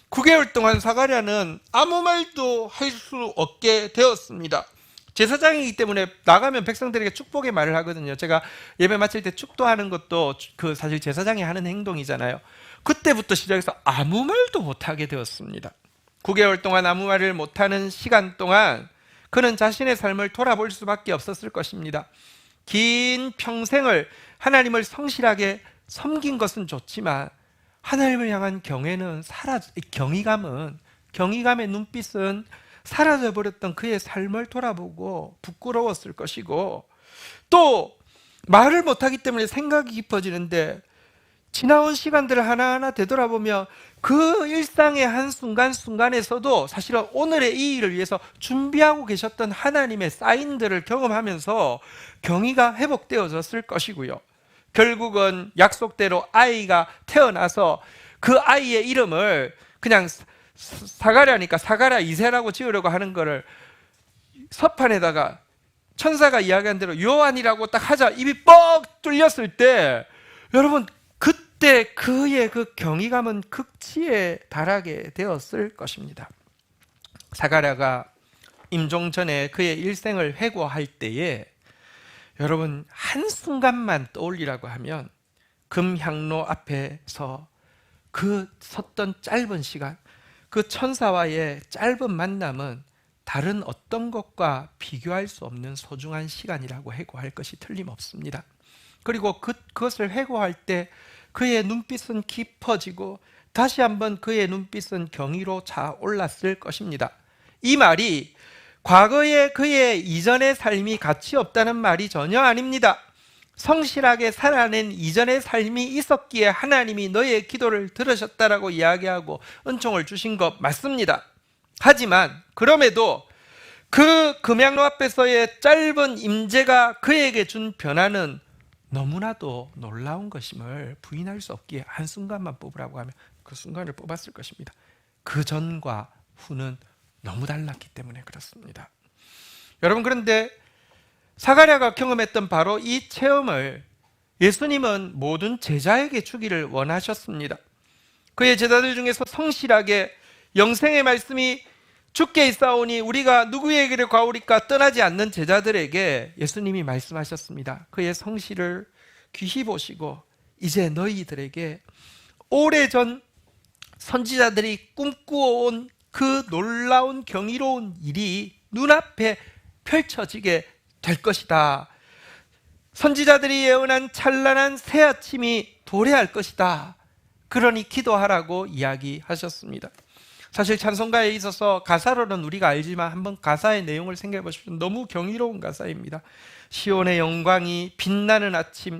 9개월 동안 사가랴는 아무 말도 할 수 없게 되었습니다. 제사장이기 때문에 나가면 백성들에게 축복의 말을 하거든요. 제가 예배 마칠 때 축도하는 것도 그 사실 제사장이 하는 행동이잖아요. 그때부터 시작해서 아무 말도 못하게 되었습니다. 9개월 동안 아무 말을 못하는 시간 동안 그는 자신의 삶을 돌아볼 수밖에 없었을 것입니다. 긴 평생을 하나님을 성실하게 섬긴 것은 좋지만 하나님을 향한 경외감의 눈빛은 사라져버렸던 그의 삶을 돌아보고 부끄러웠을 것이고, 또 말을 못하기 때문에 생각이 깊어지는데 지나온 시간들을 하나하나 되돌아보며 그 일상의 한순간순간에서도 사실은 오늘의 이 일을 위해서 준비하고 계셨던 하나님의 사인들을 경험하면서 경의가 회복되어졌을 것이고요. 결국은 약속대로 아이가 태어나서 그 아이의 이름을 그냥 사가랴니까 사가랴 2세라고 지으려고 하는 거를 서판에다가 천사가 이야기한 대로 요한이라고 딱 하자 입이 뻑 뚫렸을 때, 여러분 그때 그의 그 경이감은 극치에 달하게 되었을 것입니다. 사가랴가 임종 전에 그의 일생을 회고할 때에 여러분 한순간만 떠올리라고 하면 금향로 앞에서 그 섰던 짧은 시간, 그 천사와의 짧은 만남은 다른 어떤 것과 비교할 수 없는 소중한 시간이라고 회고할 것이 틀림없습니다. 그리고 그것을 회고할 때 그의 눈빛은 깊어지고 다시 한번 그의 눈빛은 경이로 차올랐을 것입니다. 이 말이 과거에 그의 이전의 삶이 가치 없다는 말이 전혀 아닙니다. 성실하게 살아낸 이전의 삶이 있었기에 하나님이 너의 기도를 들으셨다라고 이야기하고 은총을 주신 것 맞습니다. 하지만 그럼에도 그 금양로 앞에서의 짧은 임재가 그에게 준 변화는 너무나도 놀라운 것임을 부인할 수 없기에 한순간만 뽑으라고 하면 그 순간을 뽑았을 것입니다. 그 전과 후는 너무 달랐기 때문에 그렇습니다. 여러분, 그런데 사가랴가 경험했던 바로 이 체험을 예수님은 모든 제자에게 주기를 원하셨습니다. 그의 제자들 중에서 성실하게 영생의 말씀이 주께 있사오니 우리가 누구에게를 가오리까 떠나지 않는 제자들에게 예수님이 말씀하셨습니다. 그의 성실을 귀히 보시고 이제 너희들에게 오래전 선지자들이 꿈꾸어온 그 놀라운 경이로운 일이 눈앞에 펼쳐지게 될 것이다. 선지자들이 예언한 찬란한 새 아침이 도래할 것이다. 그러니 기도하라고 이야기하셨습니다. 사실 찬송가에 있어서 가사로는 우리가 알지만 한번 가사의 내용을 생각해 보십시오. 너무 경이로운 가사입니다. 시온의 영광이 빛나는 아침,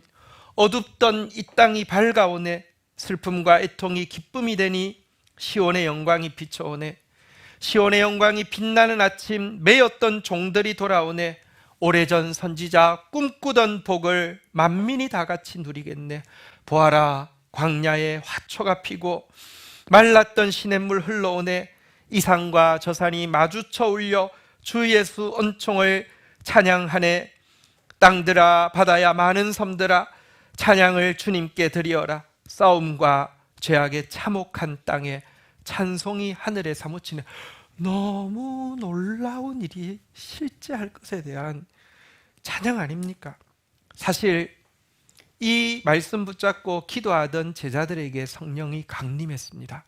어둡던 이 땅이 밝아오네. 슬픔과 애통이 기쁨이 되니 시온의 영광이 비춰오네. 시온의 영광이 빛나는 아침, 매였던 종들이 돌아오네. 오래전 선지자 꿈꾸던 복을 만민이 다 같이 누리겠네. 보아라, 광야에 화초가 피고 말랐던 시냇물 흘러오네. 이 산과 저 산이 마주쳐 울려 주 예수恩총을 찬양하네. 땅들아 바다야 많은 섬들아 찬양을 주님께 드리어라. 싸움과 죄악의 참혹한 땅에 찬송이 하늘에 사무치네. 너무 놀라운 일이 실제할 것에 대한 찬양 아닙니까? 사실 이 말씀 붙잡고 기도하던 제자들에게 성령이 강림했습니다.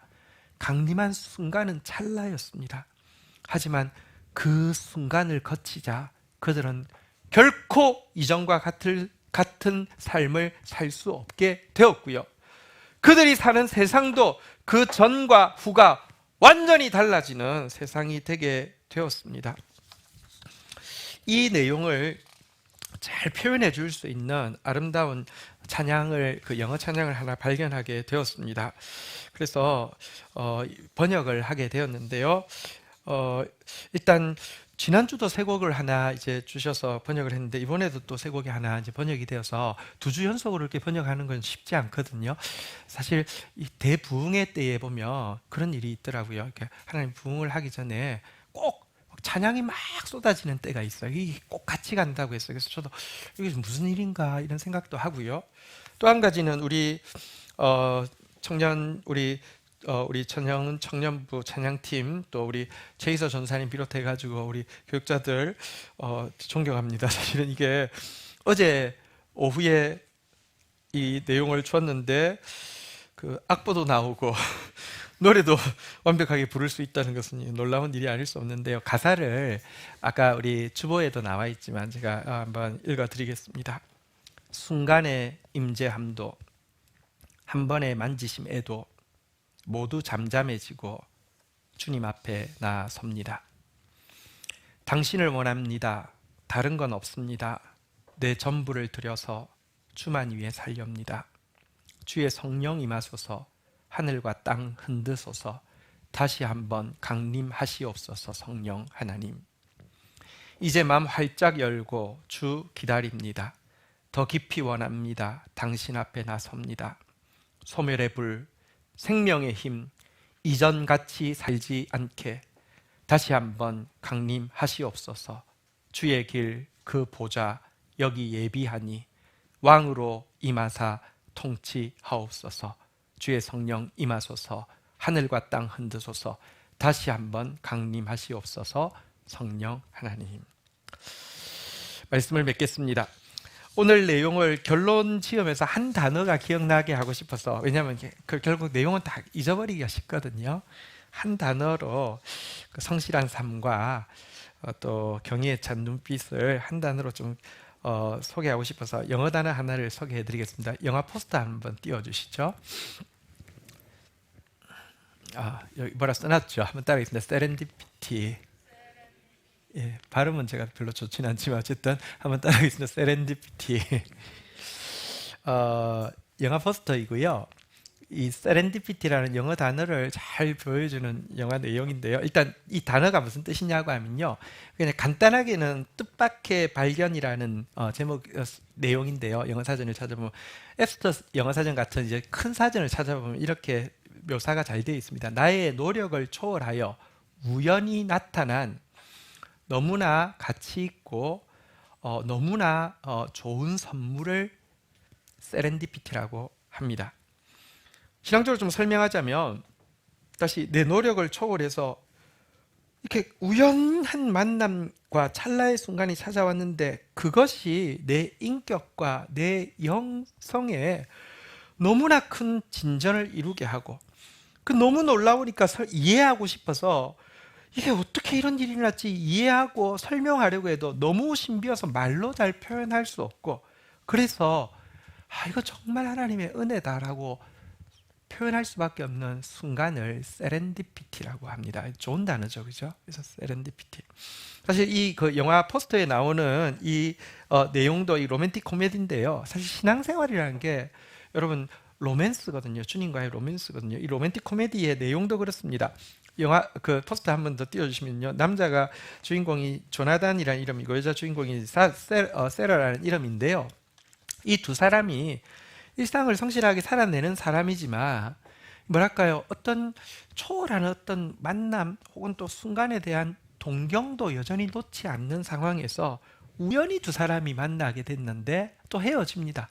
강림한 순간은 찰나였습니다. 하지만 그 순간을 거치자 그들은 결코 이전과 같은 삶을 살 수 없게 되었고요. 그들이 사는 세상도 그 전과 후가 완전히 달라지는 세상이 되게 되었습니다. 이 내용을 잘 표현해 줄 수 있는 아름다운 찬양을, 그 영어 찬양을 하나 발견하게 되었습니다. 그래서 번역을 하게 되었는데요. 일단 지난주도 새 곡을 하나 이제 주셔서 번역을 했는데 이번에도 또 새 곡이 하나 이제 번역이 되어서 두 주 연속으로 이렇게 번역하는 건 쉽지 않거든요. 사실 이 대부흥의 때에 보면 그런 일이 있더라고요. 이렇게 하나님 부흥을 하기 전에 꼭 찬양이 막 쏟아지는 때가 있어요. 이게 꼭 같이 간다고 했어요. 그래서 저도 이게 무슨 일인가 이런 생각도 하고요. 또 한 가지는 우리 우리 청년부 찬양팀, 또 우리 최이서 전사님 비롯해 가지고 우리 교육자들 존경합니다. 사실은 이게 어제 오후에 이 내용을 주었는데 그 악보도 나오고 노래도 완벽하게 부를 수 있다는 것은 놀라운 일이 아닐 수 없는데요. 가사를 아까 우리 주보에도 나와 있지만 제가 한번 읽어드리겠습니다. 순간의 임재함도 한 번의 만지심에도 모두 잠잠해지고 주님 앞에 나섭니다. 당신을 원합니다. 다른 건 없습니다. 내 전부를 들여서 주만 위해 살렵니다. 주의 성령 임하소서. 하늘과 땅 흔드소서. 다시 한번 강림하시옵소서. 성령 하나님, 이제 마음 활짝 열고 주 기다립니다. 더 깊이 원합니다. 당신 앞에 나섭니다. 소멸의 불, 생명의 힘, 이전같이 살지 않게 다시 한번 강림하시옵소서. 주의 길 그 보좌 여기 예비하니 왕으로 임하사 통치하옵소서. 주의 성령 임하소서. 하늘과 땅 흔드소서. 다시 한번 강림하시옵소서. 성령 하나님. 말씀을 맺겠습니다. 오늘 내용을 결론 지으면서 한 단어가 기억나게 하고 싶어서, 왜냐하면 결국 내용은 다 잊어버리기가 쉽거든요. 한 단어로 그 성실한 삶과 또 경의에 찬 눈빛을 한 단어로 좀 소개하고 싶어서 영어 단어 하나를 소개해 드리겠습니다. 영화 포스터 한번 띄워주시죠. 여기 뭐라 써놨죠? 한번 따라하겠습니다. 세렌디피티. 예, 발음은 제가 별로 좋지는 않지만 어쨌든 한번 따라하겠습니다. 세렌디피티. 영화 포스터이고요. 이 세렌디피티라는 영어 단어를 잘 보여주는 영화 내용인데요. 일단 이 단어가 무슨 뜻이냐고 하면요, 그냥 간단하게는 뜻밖의 발견이라는 제목 내용인데요. 영어 사전을 찾아보면, 앱스터 영어 사전 같은 이제 큰 사전을 찾아보면 이렇게 묘사가 잘 되어 있습니다. 나의 노력을 초월하여 우연히 나타난 너무나 가치 있고 너무나 좋은 선물을 세렌디피티라고 합니다. 신앙적으로 좀 설명하자면, 다시 내 노력을 초월해서 이렇게 우연한 만남과 찰나의 순간이 찾아왔는데 그것이 내 인격과 내 영성에 너무나 큰 진전을 이루게 하고, 그 너무 놀라우니까 이해하고 싶어서 이게 어떻게 이런 일이 났지 이해하고 설명하려고 해도 너무 신비해서 말로 잘 표현할 수 없고, 그래서 이거 정말 하나님의 은혜다라고 표현할 수밖에 없는 순간을 세렌디피티라고 합니다. 좋은 단어죠, 그죠? 그래서 세렌디피티. 사실 이 그 영화 포스터에 나오는 이 내용도 이 로맨틱 코미디인데요. 사실 신앙생활이라는 게 여러분 로맨스거든요. 주님과의 로맨스거든요. 이 로맨틱 코미디의 내용도 그렇습니다. 영화 그 포스터 한 번 더 띄워주시면요, 남자가 주인공이 조나단이라는 이름이고 여자 주인공이 세라라는 이름인데요. 이 두 사람이 일상을 성실하게 살아내는 사람이지만, 뭐랄까요, 어떤 초월하는 어떤 만남 혹은 또 순간에 대한 동경도 여전히 놓지 않는 상황에서 우연히 두 사람이 만나게 됐는데 또 헤어집니다.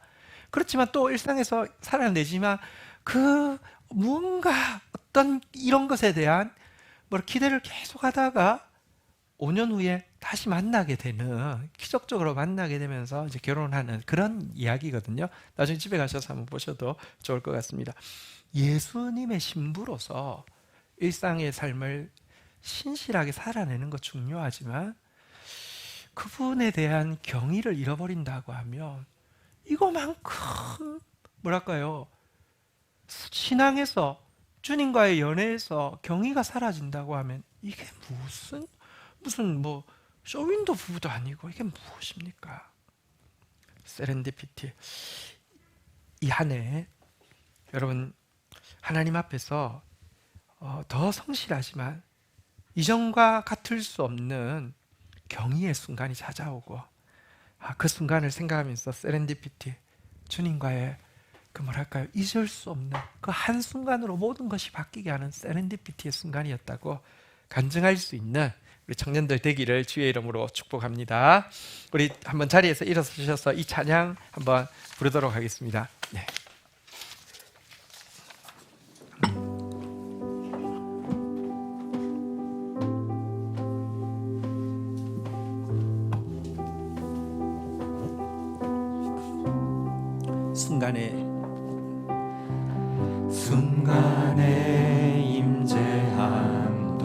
그렇지만 또 일상에서 살아내지만 그 무언가 어떤 이런 것에 대한 기대를 계속하다가 5년 후에 다시 만나게 되는, 기적적으로 만나게 되면서 이제 결혼하는 그런 이야기거든요. 나중에 집에 가셔서 한번 보셔도 좋을 것 같습니다. 예수님의 신부로서 일상의 삶을 신실하게 살아내는 것 중요하지만, 그분에 대한 경의를 잃어버린다고 하면 이거만큼 뭐랄까요, 신앙에서 주님과의 연애에서 경의가 사라진다고 하면 이게 무슨 쇼윈도 부부도 아니고 이게 무엇입니까? 세렌디피티. 이 한 해 여러분 하나님 앞에서 더 성실하지만 이전과 같을 수 없는 경의의 순간이 찾아오고, 그 순간을 생각하면서 세렌디피티, 주님과의 그 뭐랄까요, 잊을 수 없는 그 한순간으로 모든 것이 바뀌게 하는 세렌디피티의 순간이었다고 간증할 수 있는 우리 청년들 되기를 주의 이름으로 축복합니다. 우리 한번 자리에서 일어서셔서 이 찬양 한번 부르도록 하겠습니다. 네. 순간의 임재함도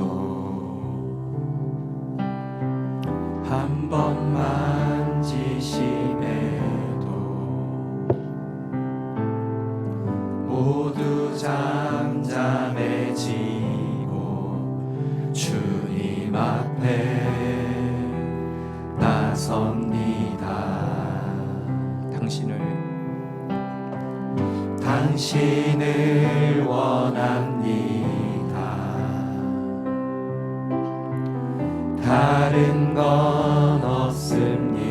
한 번만 지심에도 모두 잠잠해지고 주님 앞에 나섭니다. 당신을 당신을 원합니다. 다른 건 없습니다.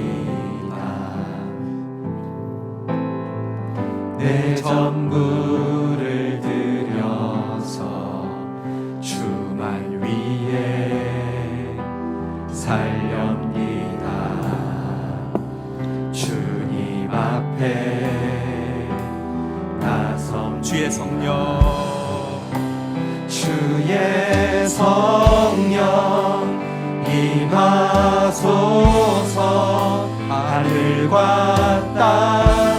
내 전부를 드려서 주만 위에 살렵니다. 주님 앞에 나섭니다. 주의 성령, 주의 성령 임하소서. 하늘과 땅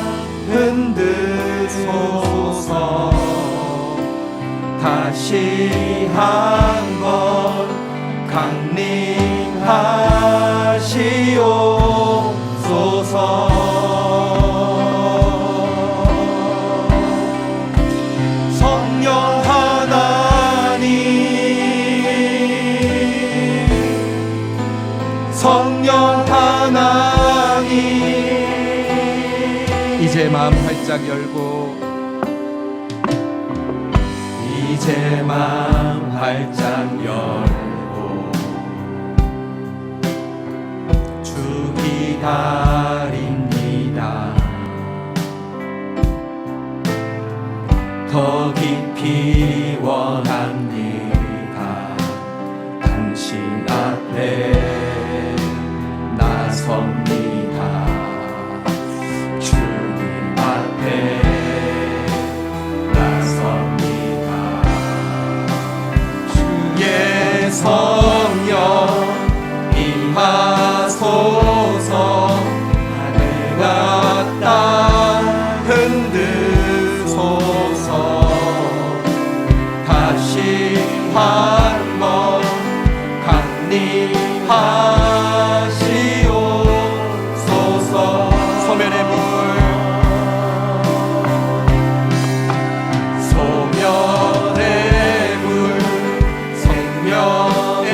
흔드소서. 다시 한번 강림하시옵소서. 성령 하나님, 성령 하나님, 이제 마음 활짝 열고, 이제 마음 활짝 열고 주 기다립니다. 더 깊이 원합니다. 당신 앞에 나섭니다. 주님 앞에 나섭니다. 주의 성령 임하소서. 하늘과 땅 흔드소서. 다시 한번 강림하시옵소서. 소멸의 물, 소멸의 물, 생명의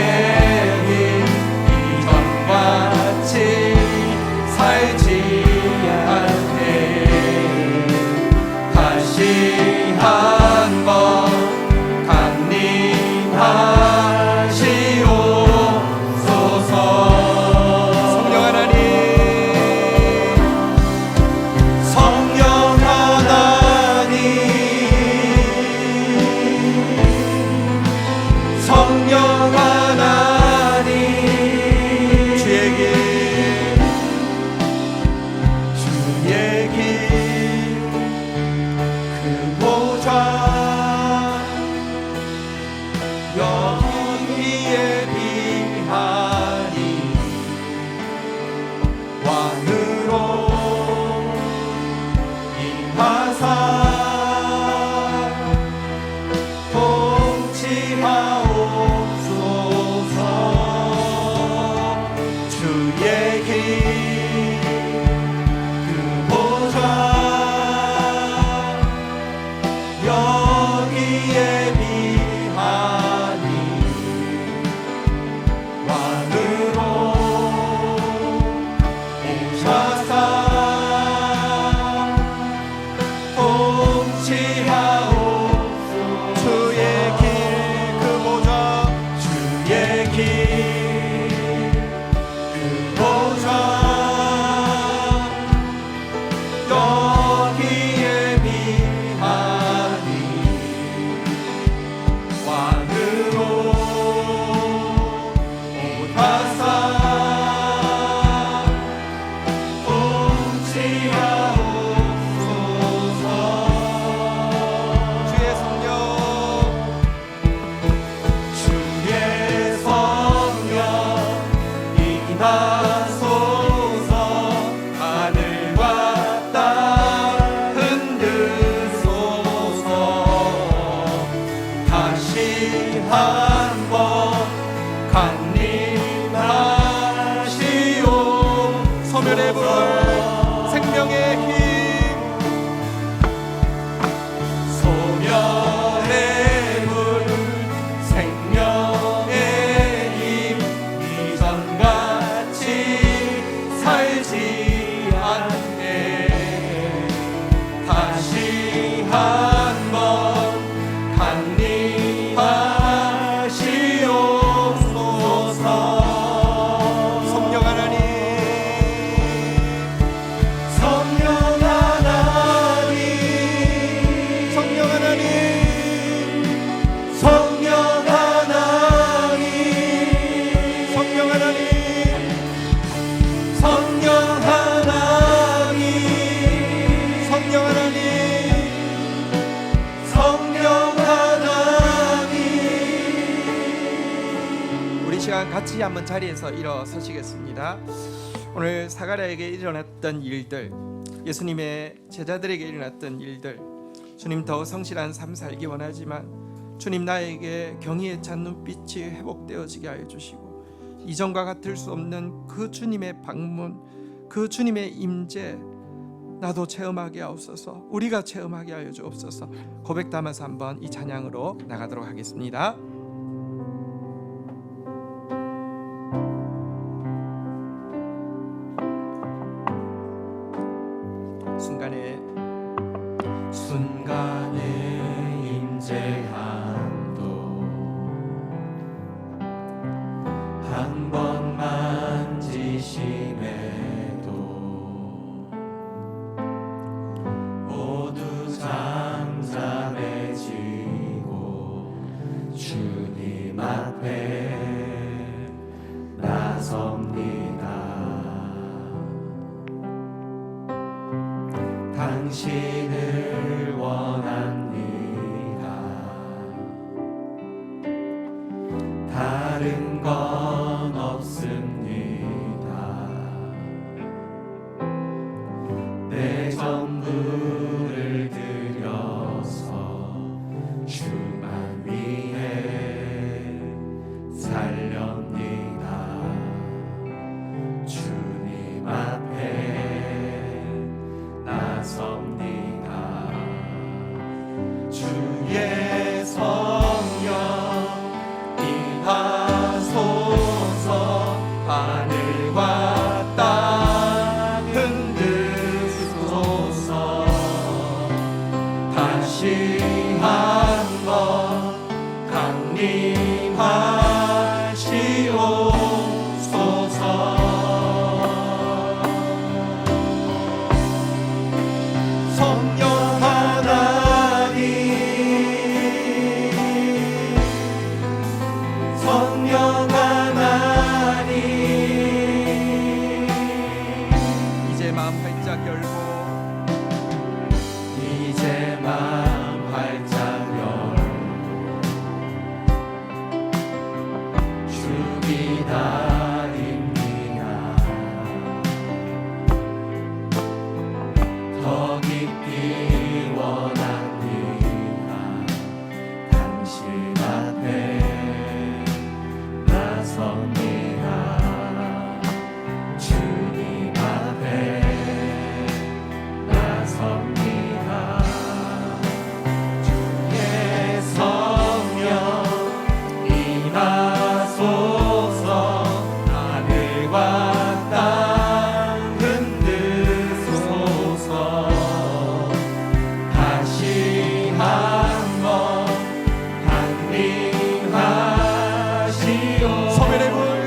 힘, 이전같이 살지 않게 다시 한번 강림하시옵소서. 성령 하나님, 성령 하나님, 성령 하나님, 주의 길, 주의 길, 그 보좌 여기에 비하니 왕으로 임하사 통치하옵소서. 주의 길, 그 보좌 여기에 비하니 우리 시간 같이 한번 자리에서 일어서시겠습니다. 오늘 사가랴에게 일어났던 일들, 예수님의 제자들에게 일어났던 일들, 주님 더 성실한 삶 살기 원하지만 주님 나에게 경의에 찬 눈빛이 회복되어지게 하여 주시고 이전과 같을 수 없는 그 주님의 방문, 그 주님의 임재 나도 체험하게 하옵소서. 우리가 체험하게 하여 주옵소서. 고백 담아서 한번 이 찬양으로 나가도록 하겠습니다. 순간에 임재함도 한 번 만지심에도 모두 잠잠해지고 주님 앞에 나섭니다. 당신을 원합니다. 다른 건 없습니다. 내 전부를 드려서 주만 위해 살렵니다. 주님 앞에 나섭니다. 주의 성령 임하소서. 하늘과 땅 흔들소서. 다시 한번 강림하시옵소서. 성령 하나님, 성령 하나님. 이제 마음 활짝 열고 이제 마음 활짝 열고 주 기다립니다. 더 깊이 원합니다. 당신 앞에 나섭니다. 주님 앞에 나섭니다. 주의 성령 임하소서. 하늘과 땅 흔들소서. 다시 한번 강림하시오. 소멸의 문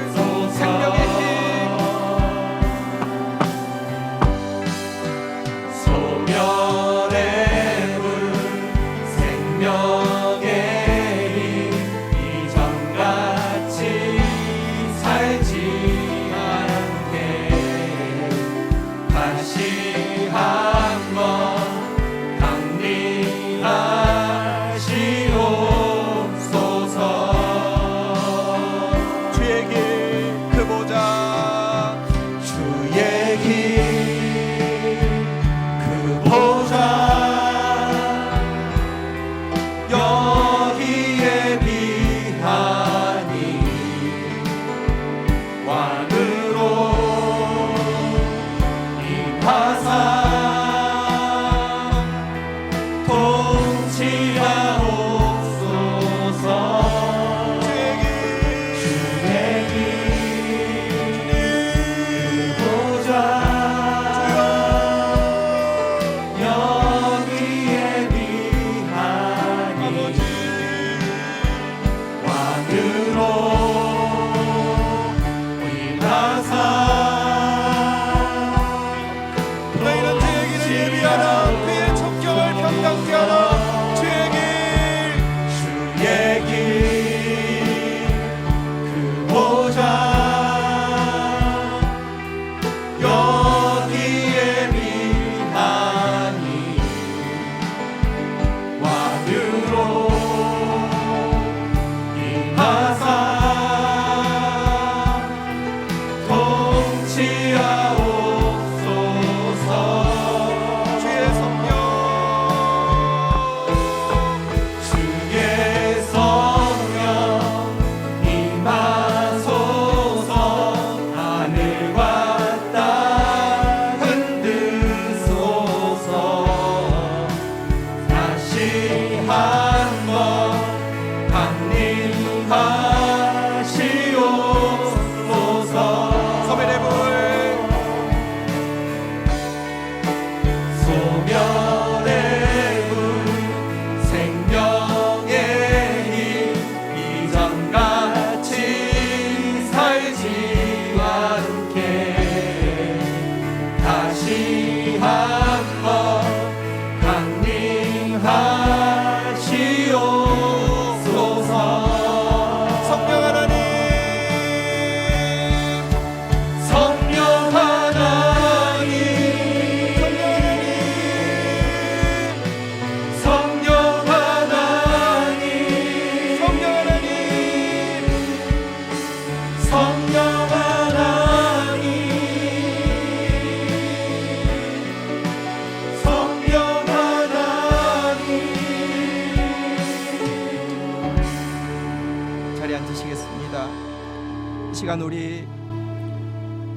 감사합니다. 이 시간 우리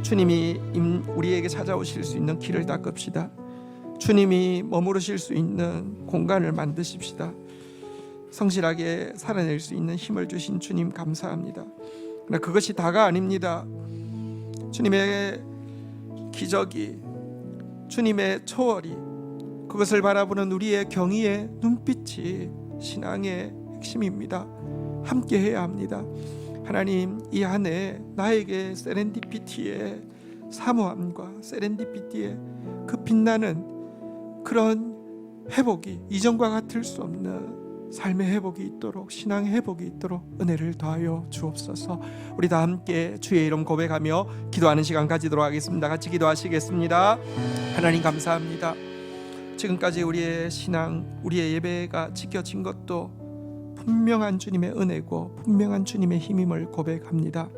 주님이 우리에게 찾아오실 수 있는 길을 닦읍시다. 주님이 머무르실 수 있는 공간을 만드십시다. 성실하게 살아낼 수 있는 힘을 주신 주님 감사합니다. 그러나 그것이 다가 아닙니다. 주님의 기적이, 주님의 초월이, 그것을 바라보는 우리의 경의의 눈빛이 신앙의 핵심입니다. 함께 해야 합니다. 하나님, 이 한 해 나에게 세렌디피티의 사모함과 세렌디피티의 그 빛나는 그런 회복이, 이전과 같을 수 없는 삶의 회복이 있도록, 신앙의 회복이 있도록 은혜를 더하여 주옵소서. 우리 다 함께 주의 이름 고백하며 기도하는 시간 가지도록 하겠습니다. 같이 기도하시겠습니다. 하나님 감사합니다. 지금까지 우리의 신앙, 우리의 예배가 지켜진 것도 분명한 주님의 은혜고 분명한 주님의 힘임을 고백합니다.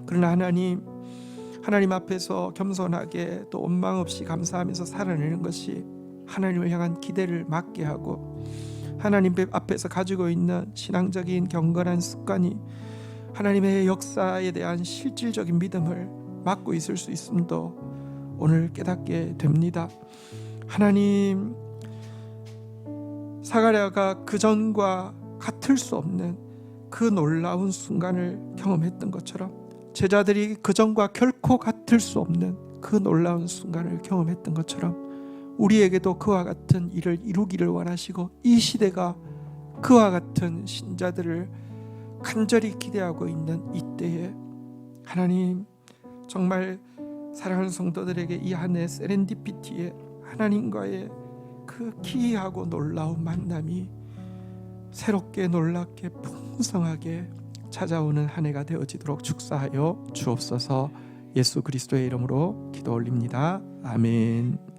그러나 하나님 앞에서 겸손하게 또 원망 없이 감사하면서 살아내는 것이 하나님을 향한 기대를 맡게 하고, 하나님 앞에서 가지고 있는 신앙적인 경건한 습관이 하나님의 역사에 대한 실질적인 믿음을 맡고 있을 수 있음도 오늘 깨닫게 됩니다. 하나님, 사가랴가 그전과 같을 수 없는 그 놀라운 순간을 경험했던 것처럼, 제자들이 그전과 결코 같을 수 없는 그 놀라운 순간을 경험했던 것처럼 우리에게도 그와 같은 일을 이루기를 원하시고, 이 시대가 그와 같은 신자들을 간절히 기대하고 있는 이때에 하나님, 정말 사랑하는 성도들에게 이 한 해 세렌디피티에 하나님과의 그 기이하고 놀라운 만남이 새롭게 놀랍게 풍성하게 찾아오는 한 해가 되어지도록 축사하여 주옵소서. 예수 그리스도의 이름으로 기도 올립니다. 아멘.